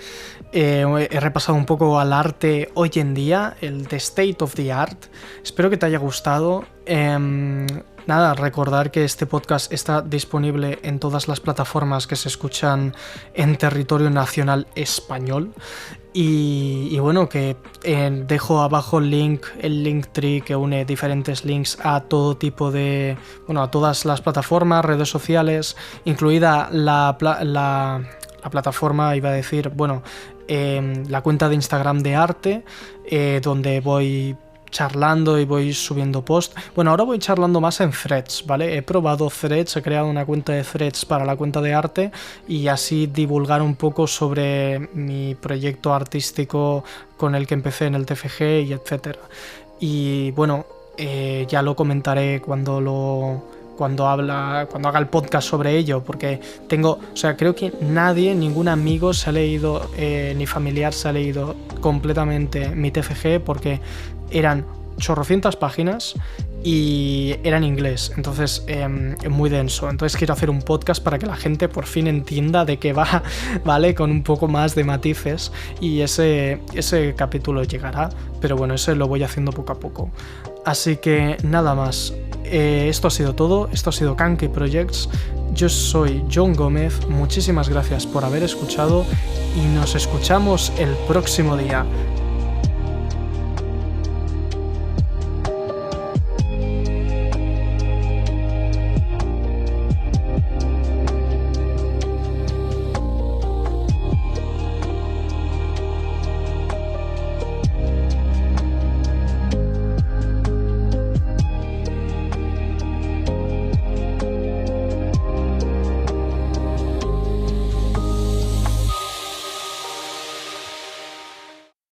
He repasado un poco al arte hoy en día, el The State of the Art. Espero que te haya gustado. nada, recordar que este podcast está disponible en todas las plataformas que se escuchan en territorio nacional español. Y bueno, que dejo abajo el Linktree que une diferentes links a todo tipo de, bueno, a todas las plataformas, redes sociales, incluida la plataforma, iba a decir, bueno, la cuenta de Instagram de arte, donde voy charlando y voy subiendo posts. Bueno, ahora voy charlando más en Threads, ¿vale? He probado Threads, he creado una cuenta de Threads para la cuenta de arte y así divulgar un poco sobre mi proyecto artístico con el que empecé en el TFG y etcétera. Y bueno, ya lo comentaré cuando haga el podcast sobre ello, porque creo que ningún amigo se ha leído, ni familiar se ha leído completamente mi TFG, porque eran chorrocientas páginas y era en inglés, entonces muy denso. Entonces quiero hacer un podcast para que la gente por fin entienda de qué va, ¿vale? Con un poco más de matices, y ese capítulo llegará, pero bueno, ese lo voy haciendo poco a poco. Así que nada más, esto ha sido todo, esto ha sido Kanki Projects. Yo soy John Gómez, muchísimas gracias por haber escuchado y nos escuchamos el próximo día.